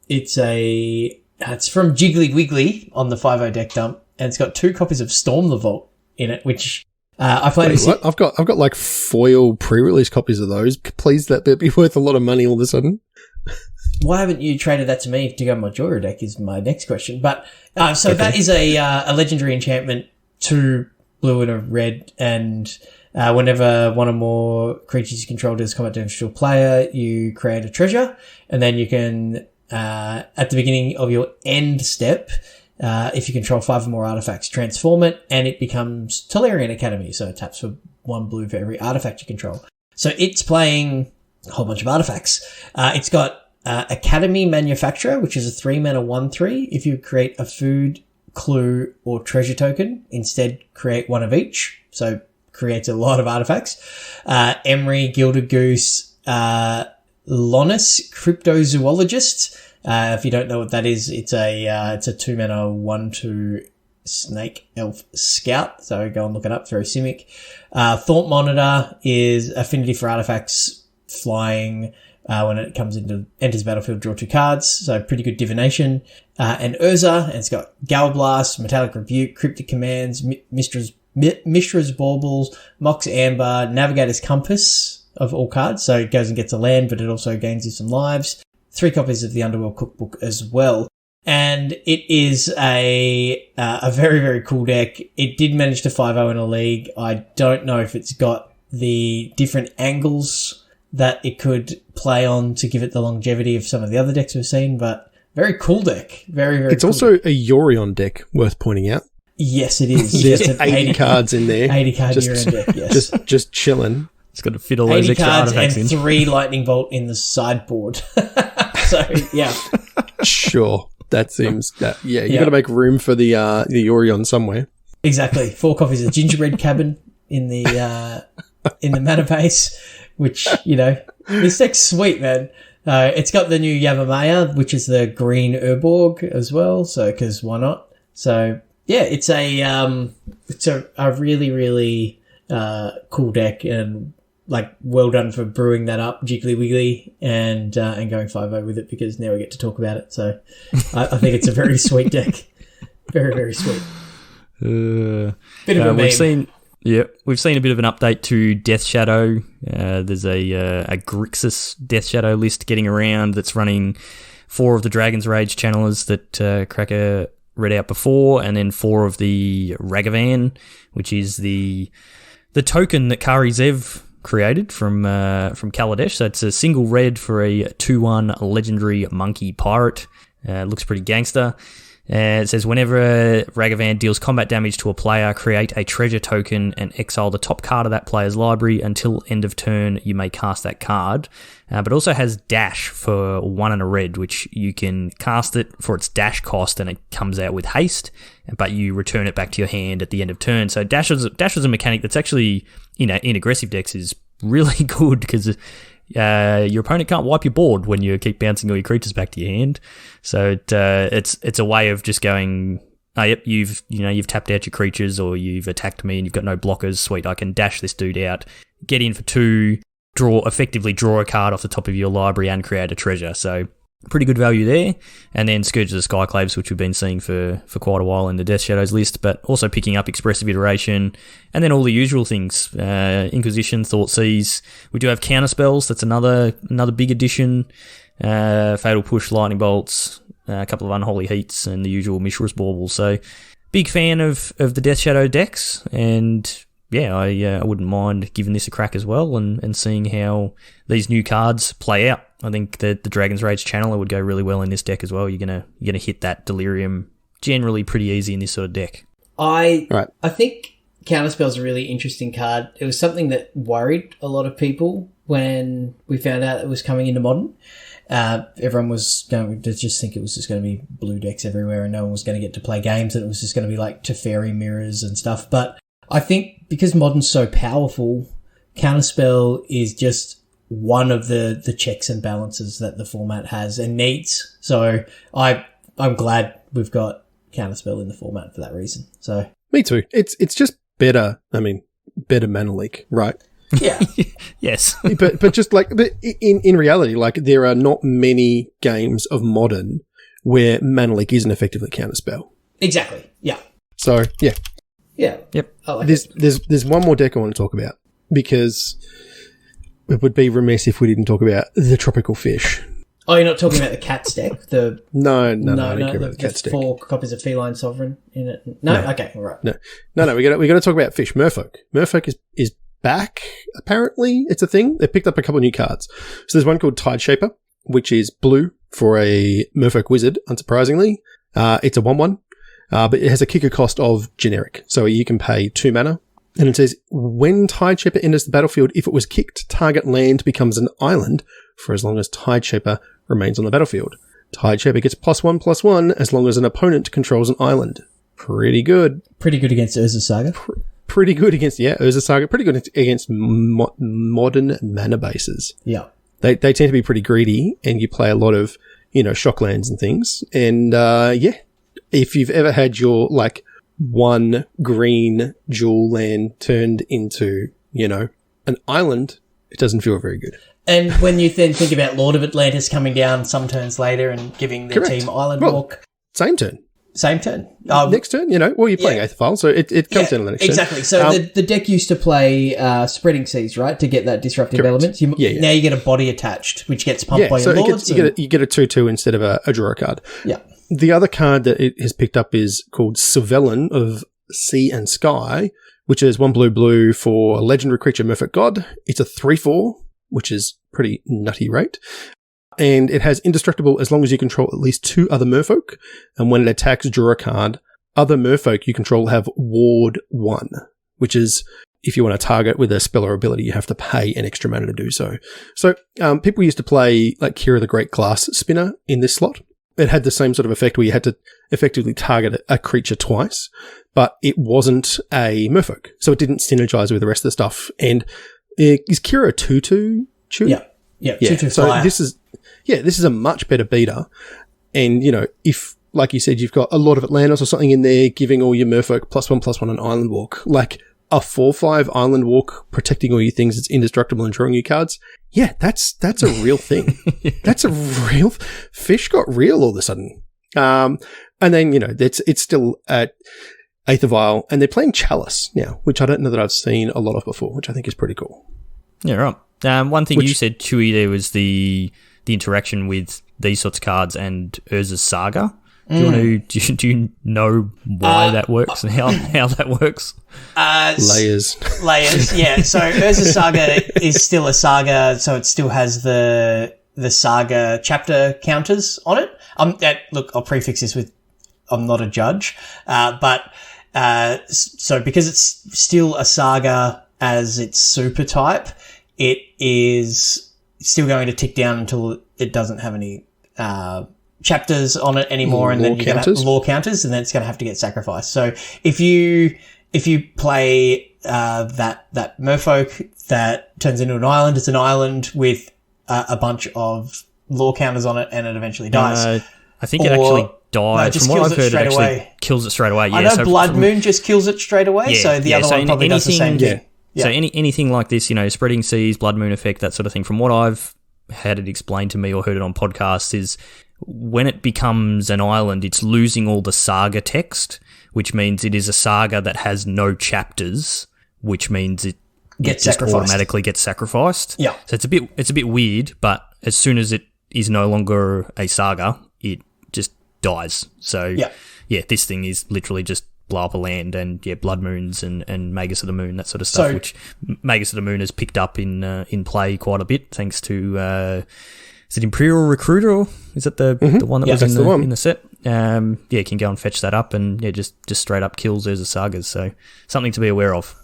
It's from Jiggly Wiggly on the 5/0 deck dump, and it's got 2 copies of Storm the Vault in it, which I played. I've got like foil pre-release copies of those. Please, let that be worth a lot of money all of a sudden. Why haven't you traded that to me to go Majora deck is my next question. But that is a legendary enchantment, 2 blue and a red, and whenever one or more creatures you control does combat damage to a player, you create a treasure, and then you can at the beginning of your end step, if you control 5 or more artifacts, transform it, and it becomes Tolarian Academy. So it taps for 1 blue for every artifact you control. So it's playing a whole bunch of artifacts. It's got Academy Manufacturer, which is a 3-mana 1/3. If you create a food, clue, or treasure token, instead create 1 of each. So creates a lot of artifacts. Emery, Gilded Goose, Lonus, Cryptozoologist. If you don't know what that is, it's a 2-mana 1/2 Snake Elf Scout. So go and look it up. It's very simic. Thought Monitor is affinity for artifacts, flying. When it enters battlefield, draw 2 cards. So pretty good divination. And Urza, and it's got Gallblast, Metallic Rebuke, Cryptic Commands, Mishra's Baubles, Mox Amber, Navigator's Compass of all cards. So it goes and gets a land, but it also gains you some lives. 3 copies of the Underworld Cookbook as well. And it is a very, very cool deck. It did manage to 5-0 in a league. I don't know if it's got the different angles that it could play on to give it the longevity of some of the other decks we've seen, but very cool deck. Very, very It's cool also deck. a Yorion deck, worth pointing out. Yes, it is. There's Just 80 cards in there. 80 card Yorion deck, yes. Just chilling. It's got to fit all those 80 extra cards artifacts and in. 3 Lightning Bolt in the sideboard. So, yeah. Sure. That seems that you Yeah. got to make room for the Yorion somewhere. Exactly. 4 copies of Gingerbread Cabin in the mana base, which, this deck's sweet, man. It's got the new Yavimaya, which is the green Urborg as well. So, cause why not? So yeah, it's a really, really, cool deck and like well done for brewing that up, Jiggly Wiggly, and going 5-0 with it because now we get to talk about it. So I think it's a very sweet deck. Very, very sweet. Bit of a meme. We've seen a bit of an update to Death Shadow. There's a Grixis Death Shadow list getting around that's running 4 of the Dragon's Rage channelers that Cracker read out before, and then 4 of the Ragavan, which is the token that Kari Zev created from Kaladesh. So it's a single red for a 2/1 legendary monkey pirate. Looks pretty gangster. It says, whenever Ragavan deals combat damage to a player, create a treasure token and exile the top card of that player's library. Until end of turn, you may cast that card. But also has dash for 1 and a red, which you can cast it for its dash cost and it comes out with haste, but you return it back to your hand at the end of turn. So dash is a mechanic that's actually, in aggressive decks is really good because your opponent can't wipe your board when you keep bouncing all your creatures back to your hand. So it's a way of just going, oh, yep, you've tapped out your creatures or you've attacked me and you've got no blockers. Sweet, I can dash this dude out, get in for 2, effectively draw a card off the top of your library and create a treasure. So pretty good value there. And then Scourge of the Skyclaves, which we've been seeing for quite a while in the Death Shadows list, but also picking up Expressive Iteration, and then all the usual things, Inquisition, Thoughtseize. We do have Counterspells, that's another big addition, Fatal Push, Lightning Bolts, a couple of Unholy Heats, and the usual Mishra's Baubles. So big fan of the Death Shadow decks, and yeah, I wouldn't mind giving this a crack as well and seeing how these new cards play out. I think that the Dragon's Rage Channeler would go really well in this deck as well. You're gonna hit that Delirium generally pretty easy in this sort of deck. I think Counterspell's a really interesting card. It was something that worried a lot of people when we found out it was coming into Modern. Everyone was going to just think it was just going to be blue decks everywhere and no one was going to get to play games and it was just going to be like Teferi mirrors and stuff. But I think because Modern's so powerful, Counterspell is just one of the checks and balances that the format has and needs. So I'm glad we've got Counterspell in the format for that reason. So me too. It's just better. I mean, better Mana Leak, right? Yeah. Yes. but just like in reality, like there are not many games of Modern where Mana Leak isn't effectively Counterspell. Exactly. Yeah. So yeah. Yeah. Yep. I like There's one more deck I want to talk about because it would be remiss if we didn't talk about the Tropical Fish. Oh, you're not talking about the Cats deck? No, I don't care about the Cats deck. 4 copies of Feline Sovereign in it. No? Okay, all right. No, we got to talk about Fish. Merfolk. Merfolk is back, apparently. It's a thing. They picked up a couple of new cards. So there's one called Tide Shaper, which is blue for a Merfolk Wizard, unsurprisingly. It's a 1/1, but it has a kicker cost of generic. So you can pay 2 mana. And it says, when Tide Shaper enters the battlefield, if it was kicked, target land becomes an island for as long as Tide Shaper remains on the battlefield. Tide Shaper gets +1/+1 as long as an opponent controls an island. Pretty good. Pretty good against Urza Saga. Pretty good against, Urza Saga. Pretty good against modern mana bases. Yeah. They tend to be pretty greedy, and you play a lot of, shocklands and things. And, if you've ever had your, like, 1 green jewel land turned into, an island, it doesn't feel very good. And when you then think about Lord of Atlantis coming down some turns later and giving the team Island Walk. Same turn. Same turn. Next turn, you're playing Aetherfile, so it comes down to the next turn. Exactly. So the deck used to play Spreading Seas, right, to get that disruptive element. Now you get a body attached, which gets pumped by your lords. You get a 2/2 instead of a draw card. Yeah. The other card that it has picked up is called Sylvelin of Sea and Sky, which is 1 blue for a legendary creature Merfolk God. It's a 3/4, which is pretty nutty rate. And it has indestructible as long as you control at least 2 other Merfolk. And when it attacks, draw a card. Other Merfolk you control have Ward 1, which is if you want to target with a spell or ability, you have to pay an extra mana to do so. So people used to play like Kira the Great Glass Spinner in this slot. It had the same sort of effect where you had to effectively target a creature twice, but it wasn't a Merfolk, so it didn't synergize with the rest of the stuff. And is Kira a 2/2? Yeah, 2/2 so flyer. this is a much better beater. And, you know, if, like you said, you've got a lot of Atlantis or something in there, giving all your Merfolk +1/+1 on Island Walk, like a 4/5 Island Walk protecting all your things that's indestructible and drawing you cards. Yeah, that's a real thing. That's a real fish got real all of a sudden. And then, you know, it's still at 8th of Isle, and they're playing Chalice now, which I don't know that I've seen a lot of before, which I think is pretty cool. Yeah, right. One thing you said, Chewy, there was the interaction with these sorts of cards and Urza's Saga. Do you know why that works and how that works? Layers. Yeah. So Urza's Saga is still a saga, so it still has the saga chapter counters on it. Look, I'll prefix this with I'm not a judge, but so because it's still a saga as its super type, it is still going to tick down until it doesn't have any chapters on it anymore, and then you're going to have law counters, and then it's going to have to get sacrificed. So if you play that Merfolk that turns into an island, it's an island with a bunch of law counters on it, and it eventually dies. I think it actually dies. No, from what I've heard, it actually kills it straight away. Yeah, I know Blood Moon just kills it straight away, so the other one probably does the same thing. So anything like this, you know, Spreading Seas, Blood Moon effect, that sort of thing, from what I've had it explained to me or heard it on podcasts, is when it becomes an island, it's losing all the saga text, which means it is a saga that has no chapters, which means it just automatically gets sacrificed. Yeah. So it's a bit weird, but as soon as it is no longer a saga, it just dies. So yeah, this thing is literally just blow up a land, and Blood Moons and Magus of the Moon, that sort of stuff, which Magus of the Moon has picked up in play quite a bit thanks to is it Imperial Recruiter, or is it the one that was in the set? You can go and fetch that up, and just straight up kills Urza Sagas. So something to be aware of.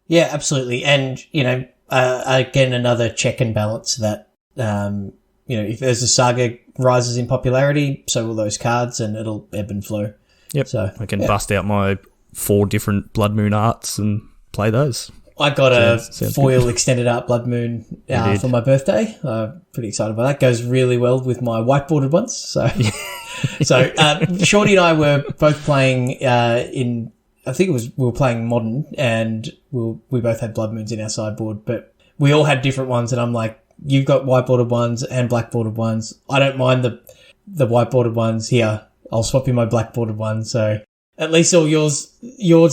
Yeah, absolutely. And, you know, again, another check and balance that, you know, if Urza Saga rises in popularity, so will those cards, and it'll ebb and flow. Yep. So I can bust out my 4 different Blood Moon arts and play those. I got a foil extended art Blood Moon for my birthday. Pretty excited about that. Goes really well with my whiteboarded ones. So, Shorty and I were both playing I think we were playing Modern, and we both had Blood Moons in our sideboard, but we all had different ones. And I'm like, you've got whiteboarded ones and blackboarded ones. I don't mind the whiteboarded ones. Here, I'll swap you my blackboarded one. So at least all yours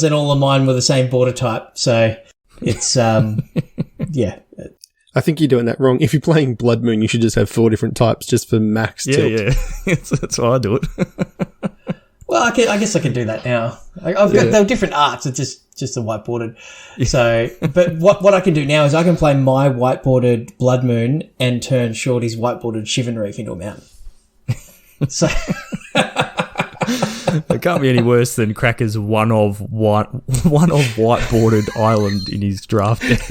and all of mine were the same border type. So it's, yeah. I think you're doing that wrong. If you're playing Blood Moon, you should just have 4 different types just for max tilt. Yeah. That's why I do it. Well, I guess I can do that now. They're different arts. It's just a whiteboarded. So, but what I can do now is I can play my whiteboarded Blood Moon and turn Shorty's whiteboarded Shivan Reef into a mountain. So it can't be any worse than Cracker's one of whiteboarded island in his draft deck.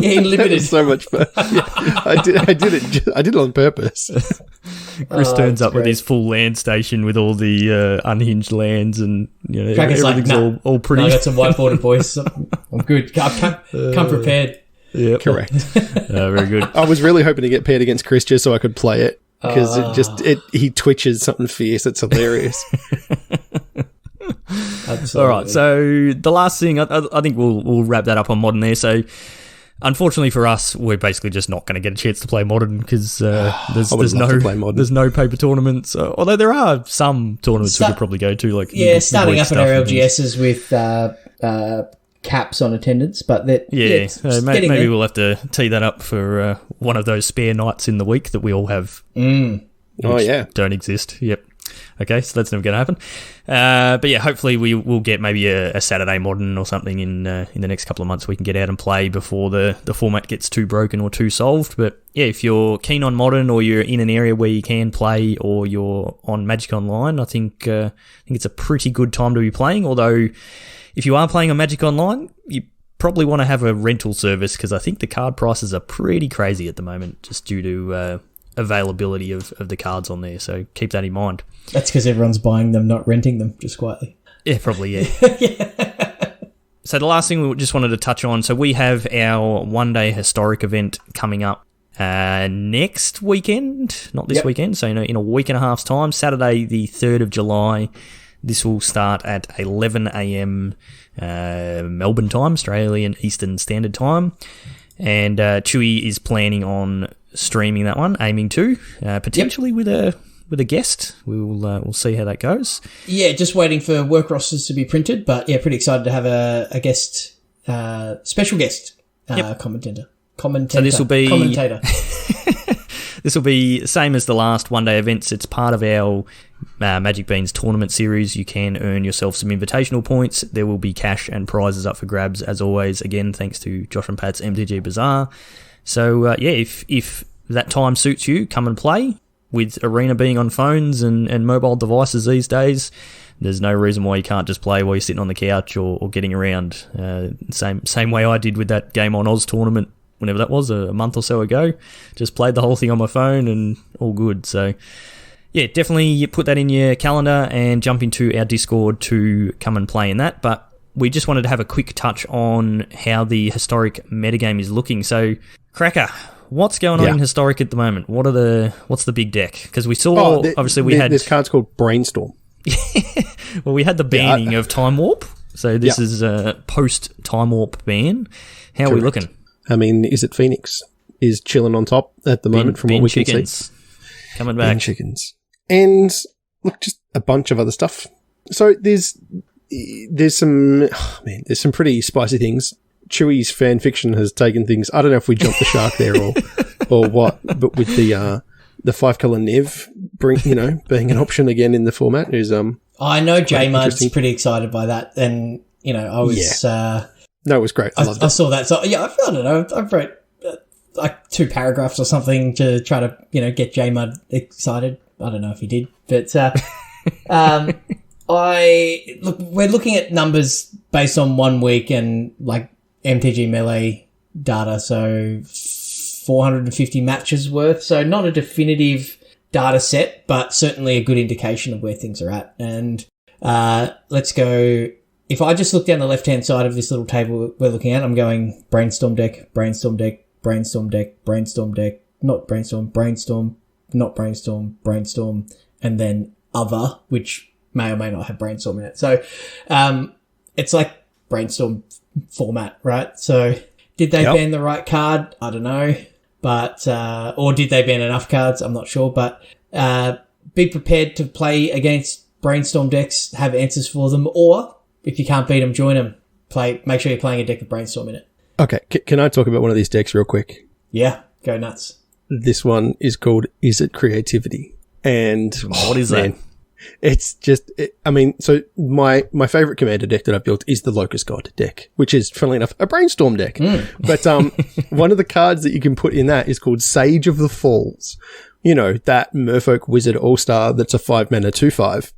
Yeah, in limited. So much fun. Yeah, I did it on purpose. Chris turns up with his full land station with all the unhinged lands, and you know, Cracker's everything's all pretty. I got some whiteboarded boys. I'm good. Come prepared. Yeah, correct. Very good. I was really hoping to get paired against Chris just so I could play it, because he twitches something fierce. It's hilarious. Absolutely. All right, so the last thing, I think we'll wrap that up on Modern there. So, unfortunately for us, we're basically just not going to get a chance to play Modern because there's no paper tournaments. Although there are some tournaments we could probably go to, like starting up at our LGSs with caps on attendance, but maybe we'll have to tee that up for one of those spare nights in the week that we all have. Don't exist. Yep. Okay, so that's never going to happen. But yeah, hopefully we will get maybe a Saturday Modern or something in the next couple of months. We can get out and play before the format gets too broken or too solved. But yeah, if you're keen on Modern or you're in an area where you can play or you're on Magic Online, I think it's a pretty good time to be playing. Although if you are playing on Magic Online, you probably want to have a rental service because I think the card prices are pretty crazy at the moment just due to availability of the cards on there. So keep that in mind. That's because everyone's buying them, not renting them, just quietly. Yeah, probably, yeah. Yeah. So the last thing we just wanted to touch on, so we have our one-day historic event coming up next weekend, not this weekend, so in a week and a half's time, Saturday the 3rd of July. This will start at 11 a.m. Melbourne time, Australian Eastern Standard Time. And Chewy is planning on streaming that one, aiming to potentially with a guest. We'll see how that goes. Yeah, just waiting for work rosters to be printed, but yeah, pretty excited to have a guest, special guest commentator. So this will be commentator. This will be same as the last one-day events. It's part of our Magic Beans tournament series. You can earn yourself some invitational points. There will be cash and prizes up for grabs, as always. Again, thanks to Josh and Pat's MTG Bazaar. So, if that time suits you, come and play. With Arena being on phones and mobile devices these days, there's no reason why you can't just play while you're sitting on the couch or getting around. Same way I did with that Game on Oz tournament, whenever that was, a month or so ago. Just played the whole thing on my phone and all good. So, yeah, definitely put that in your calendar and jump into our Discord to come and play in that. But we just wanted to have a quick touch on how the historic metagame is looking. So, Cracker, what's going on in historic at the moment? What's the big deck? Because we saw, obviously, we had this card's called Brainstorm. Well, we had the banning of Time Warp. So this is a post Time Warp ban. How are we looking? I mean, is it Phoenix? Is chilling on top at the moment from what we can see. Coming back. Ben Chickens. And look, just a bunch of other stuff. So there's some pretty spicy things. Chewy's fan fiction has taken things. I don't know if we jumped the shark there or what, but with the 5-color Nev being an option again in the format is I know J Mud's pretty excited by that, and I was no, it was great. I loved it. I saw that, so yeah, I don't know. I wrote like 2 paragraphs or something to try to get J Mud excited. I don't know if he did, but we're looking at numbers based on 1 week and like MTG Melee data, so 450 matches worth. So not a definitive data set, but certainly a good indication of where things are at. And let's go. If I just look down the left-hand side of this little table we're looking at, I'm going brainstorm deck, brainstorm deck, brainstorm deck, brainstorm deck, not brainstorm, brainstorm, not brainstorm, brainstorm, and then other, which may or may not have brainstorm in it. So it's like brainstorm format, right? So did they ban the right card? I don't know. But or did they ban enough cards? I'm not sure. But be prepared to play against brainstorm decks, have answers for them, or if you can't beat them, join them. Make sure you're playing a deck with brainstorm in it. Okay, can I talk about one of these decks real quick? Yeah, go nuts. This one is called Is It Creativity? And what is that? It's just, so my favorite commander deck that I've built is the Locust God deck, which is, funnily enough, a brainstorm deck. But one of the cards that you can put in that is called Sage of the Falls. That Merfolk Wizard All-Star that's a 5-mana 2/5.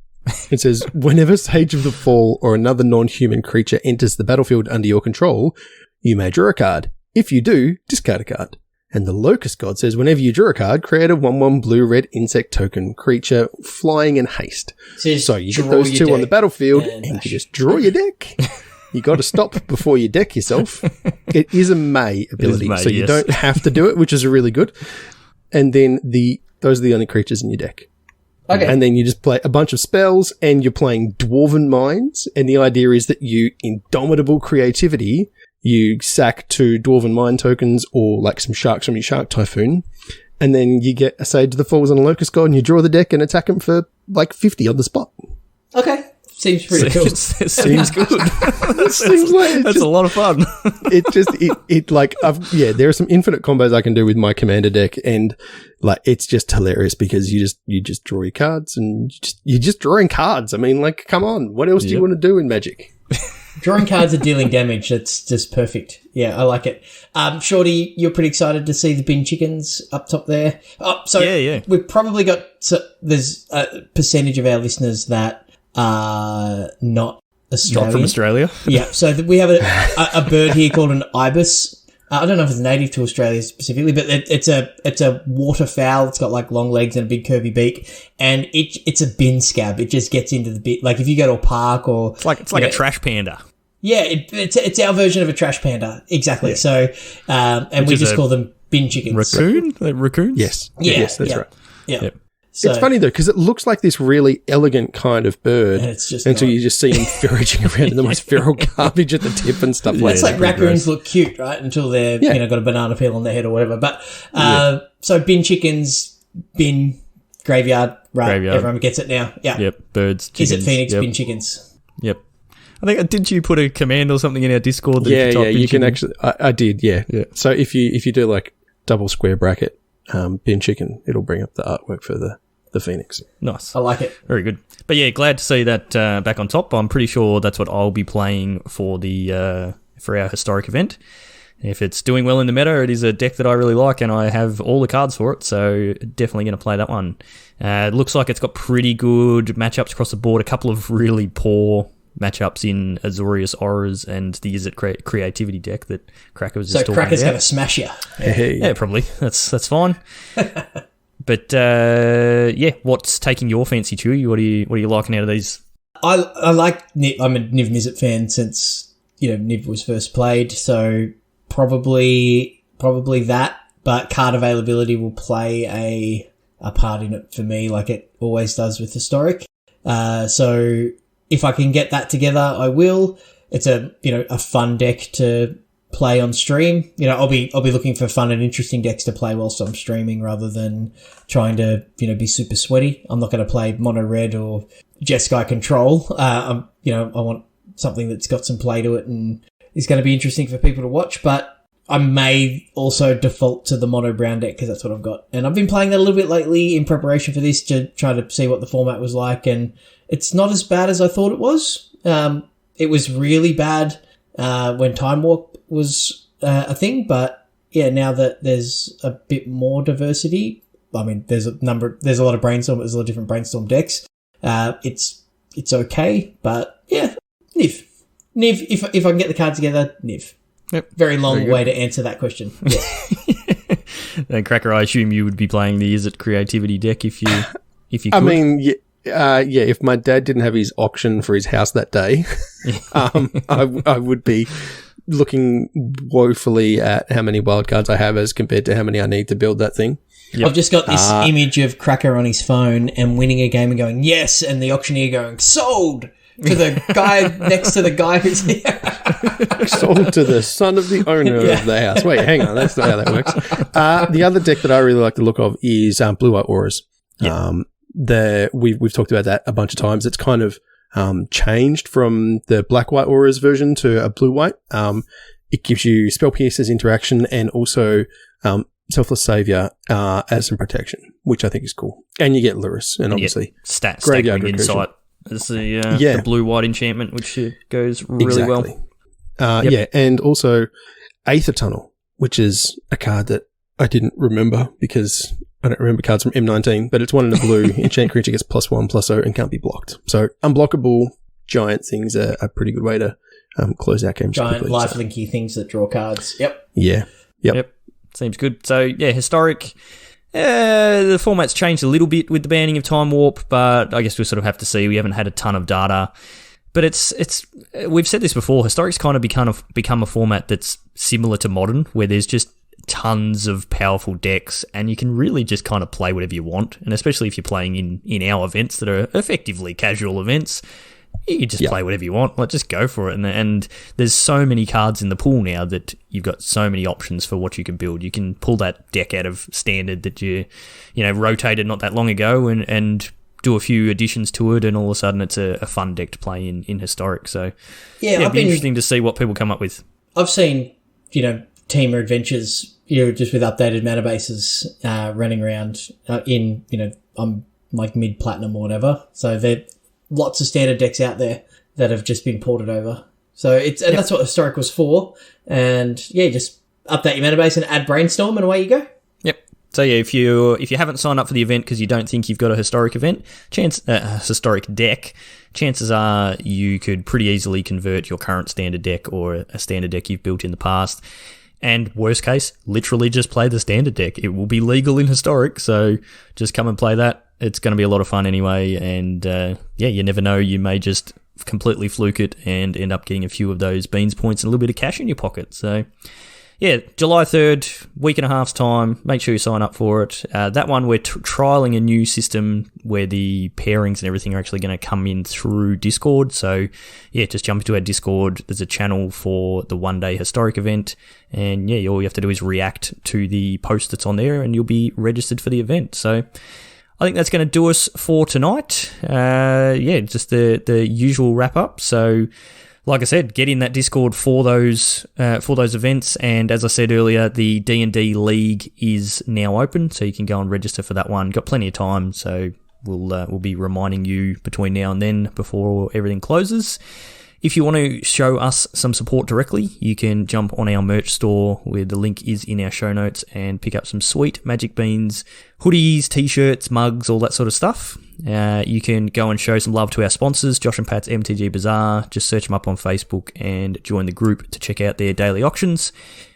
It says, whenever Sage of the Fall or another non-human creature enters the battlefield under your control, you may draw a card. If you do, discard a card. And the Locust God says, whenever you draw a card, create a 1/1 blue-red insect token creature, flying and haste. So you get those 2 on the battlefield and you just draw your deck. You got to stop before you deck yourself. It is a May ability, so you don't have to do it, which is really good. And then those are the only creatures in your deck. Okay. And then you just play a bunch of spells and you're playing Dwarven Mines. And the idea is that you, indomitable creativity, you sack 2 Dwarven Mine tokens or like some sharks from your Shark Typhoon. And then you get a Sage of the Falls and a Locust God and you draw the deck and attack them for like 50 on the spot. Okay. Seems pretty cool. Seems good. Seems like That's a lot of fun. There are some infinite combos I can do with my commander deck, and like it's just hilarious because you just draw your cards and you're just drawing cards. I mean, like, come on, what else do you want to do in Magic? Drawing cards and dealing damage, that's just perfect. Yeah, I like it. Shorty, you're pretty excited to see the bin chickens up top there. Oh, so we've probably got, there's a percentage of our listeners that are not Australian. Not from Australia. Yeah, so we have a bird here called an ibis. I don't know if it's native to Australia specifically, but it's a waterfowl. It's got like long legs and a big curvy beak, and it's a bin scab. It just gets into the bit. Like if you go to a park or it's like a trash panda. Yeah, it's our version of a trash panda. Exactly. Yeah. So, and we just call them bin chickens. Raccoon? Raccoons? Yes. Yeah. Yes, that's right. Yeah. Yep. So, it's funny though, because it looks like this really elegant kind of bird, and it's just until you just see him foraging around in the most feral garbage at the tip and stuff like that. It's like raccoons look cute, right? Until they're got a banana peel on their head or whatever. But so bin chickens, bin graveyard, right? Graveyard. Everyone gets it now. Yeah. Yep. Birds. Chickens. Is it Phoenix bin chickens? Yep. I think did you put a command or something in our Discord? That you can actually. I did. Yeah. So if you do like double square bracket bin chicken, it'll bring up the artwork for the Phoenix. Nice. I like it. Very good. But yeah, glad to see that back on top. I'm pretty sure that's what I'll be playing for for our historic event. If it's doing well in the meta, it is a deck that I really like, and I have all the cards for it, so definitely going to play that one. It looks like it's got pretty good matchups across the board. A couple of really poor matchups in Azorius Auras and the Izzet Creativity deck that Cracker was just talking about. So Cracker's going to smash you. Yeah, probably. That's fine. But what's taking your fancy, Chewy? What are you liking out of these? I like Niv. I'm a Niv Mizzet fan since Niv was first played, so probably that. But card availability will play a part in it for me, like it always does with historic. So if I can get that together, I will. It's a fun deck to play on stream. I'll be looking for fun and interesting decks to play whilst I'm streaming rather than trying to, be super sweaty. I'm not going to play mono red or Jeskai control. I want something that's got some play to it and is going to be interesting for people to watch, but I may also default to the mono brown deck because that's what I've got. And I've been playing that a little bit lately in preparation for this to try to see what the format was like, and it's not as bad as I thought it was. It was really bad when Time Warp was a thing, but yeah, now that there's a bit more diversity, I mean, there's a lot of brainstorm, there's a lot of different brainstorm decks. It's okay, but yeah, Niv. If I can get the card together, Niv. Yep. Very long way to answer that question. Yeah. And Cracker, I assume you would be playing the Izzet Creativity deck if you could. I mean, if my dad didn't have his auction for his house that day, I would be looking woefully at how many wildcards I have as compared to how many I need to build that thing. Yep. I've just got this image of Cracker on his phone and winning a game and going, yes, and the auctioneer going, sold! To the guy next to the guy who's here. Sold to the son of the owner of the house. Wait, hang on. That's not how that works. The other deck that I really like the look of is Blue-White Auras. Yep. We've talked about that a bunch of times. It's kind of changed from the Black-White Auras version to a Blue-White. It gives you Spell Piercer's interaction and also Selfless Savior as some protection, which I think is cool. And you get Lurrus and obviously Graveyard Insight. It's the blue-white enchantment, which goes really well. Yeah, and also Aether Tunnel, which is a card that I didn't remember because I don't remember cards from M19, but it's one in a blue. Enchant creature gets +1/+0 and can't be blocked. So unblockable giant things are a pretty good way to close out games. Giant lifelinky things that draw cards. Yep. Yeah. Yep. Seems good. So yeah, historic. The format's changed a little bit with the banning of Time Warp, but I guess we sort of have to see. We haven't had a ton of data. But it's we've said this before, Historic's kind of become a format that's similar to Modern, where there's just tons of powerful decks, and you can really just kind of play whatever you want. And especially if you're playing in our events that are effectively casual events, you can just play whatever you want. Like, just go for it. And there's so many cards in the pool now that you've got so many options for what you can build. You can pull that deck out of Standard that you rotated not that long ago and do a few additions to it, and all of a sudden it's a fun deck to play in Historic. So, it'd be interesting to see what people come up with. I've seen, Teamer Adventures, just with updated mana bases running around I'm like mid-platinum or whatever. So there lots of standard decks out there that have just been ported over. So that's what Historic was for. And just update your mana base and add Brainstorm, and away you go. Yep. So if you haven't signed up for the event because you don't think you've got a historic historic deck, chances are you could pretty easily convert your current standard deck or a standard deck you've built in the past. And worst case, literally just play the standard deck. It will be legal in Historic, so just come and play that. It's going to be a lot of fun anyway, and you never know, you may just completely fluke it and end up getting a few of those beans points and a little bit of cash in your pocket. So, July 3rd, week and a half's time. Make sure you sign up for it. That one, we're trialling a new system where the pairings and everything are actually going to come in through Discord. So, just jump into our Discord. There's a channel for the one-day Historic event. And, all you have to do is react to the post that's on there and you'll be registered for the event. So, I think that's going to do us for tonight. Just the usual wrap-up. So, like I said, get in that Discord for those events, and as I said earlier, the D&D League is now open, so you can go and register for that one. Got plenty of time, so we'll be reminding you between now and then before everything closes. If you want to show us some support directly, you can jump on our merch store, where the link is in our show notes, and pick up some sweet Magic Beans hoodies, t-shirts, mugs, all that sort of stuff. You can go and show some love to our sponsors, Josh and Pat's MTG Bazaar. Just search them up on Facebook and join the group to check out their daily auctions.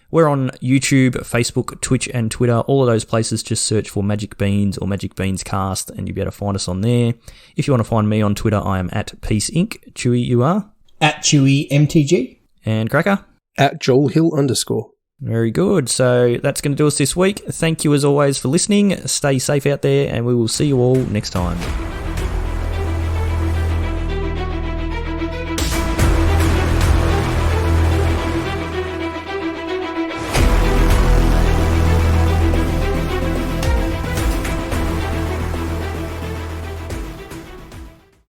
We're on YouTube, Facebook, Twitch, and Twitter. All of those places, just search for Magic Beans or Magic Beans Cast, and you'll be able to find us on there. If you want to find me on Twitter, I am at Peace Inc. Chewy, you are? At Chewy MTG. And Cracker? At Joel Hill _ Very good. So that's going to do us this week. Thank you as always for listening. Stay safe out there, and we will see you all next time.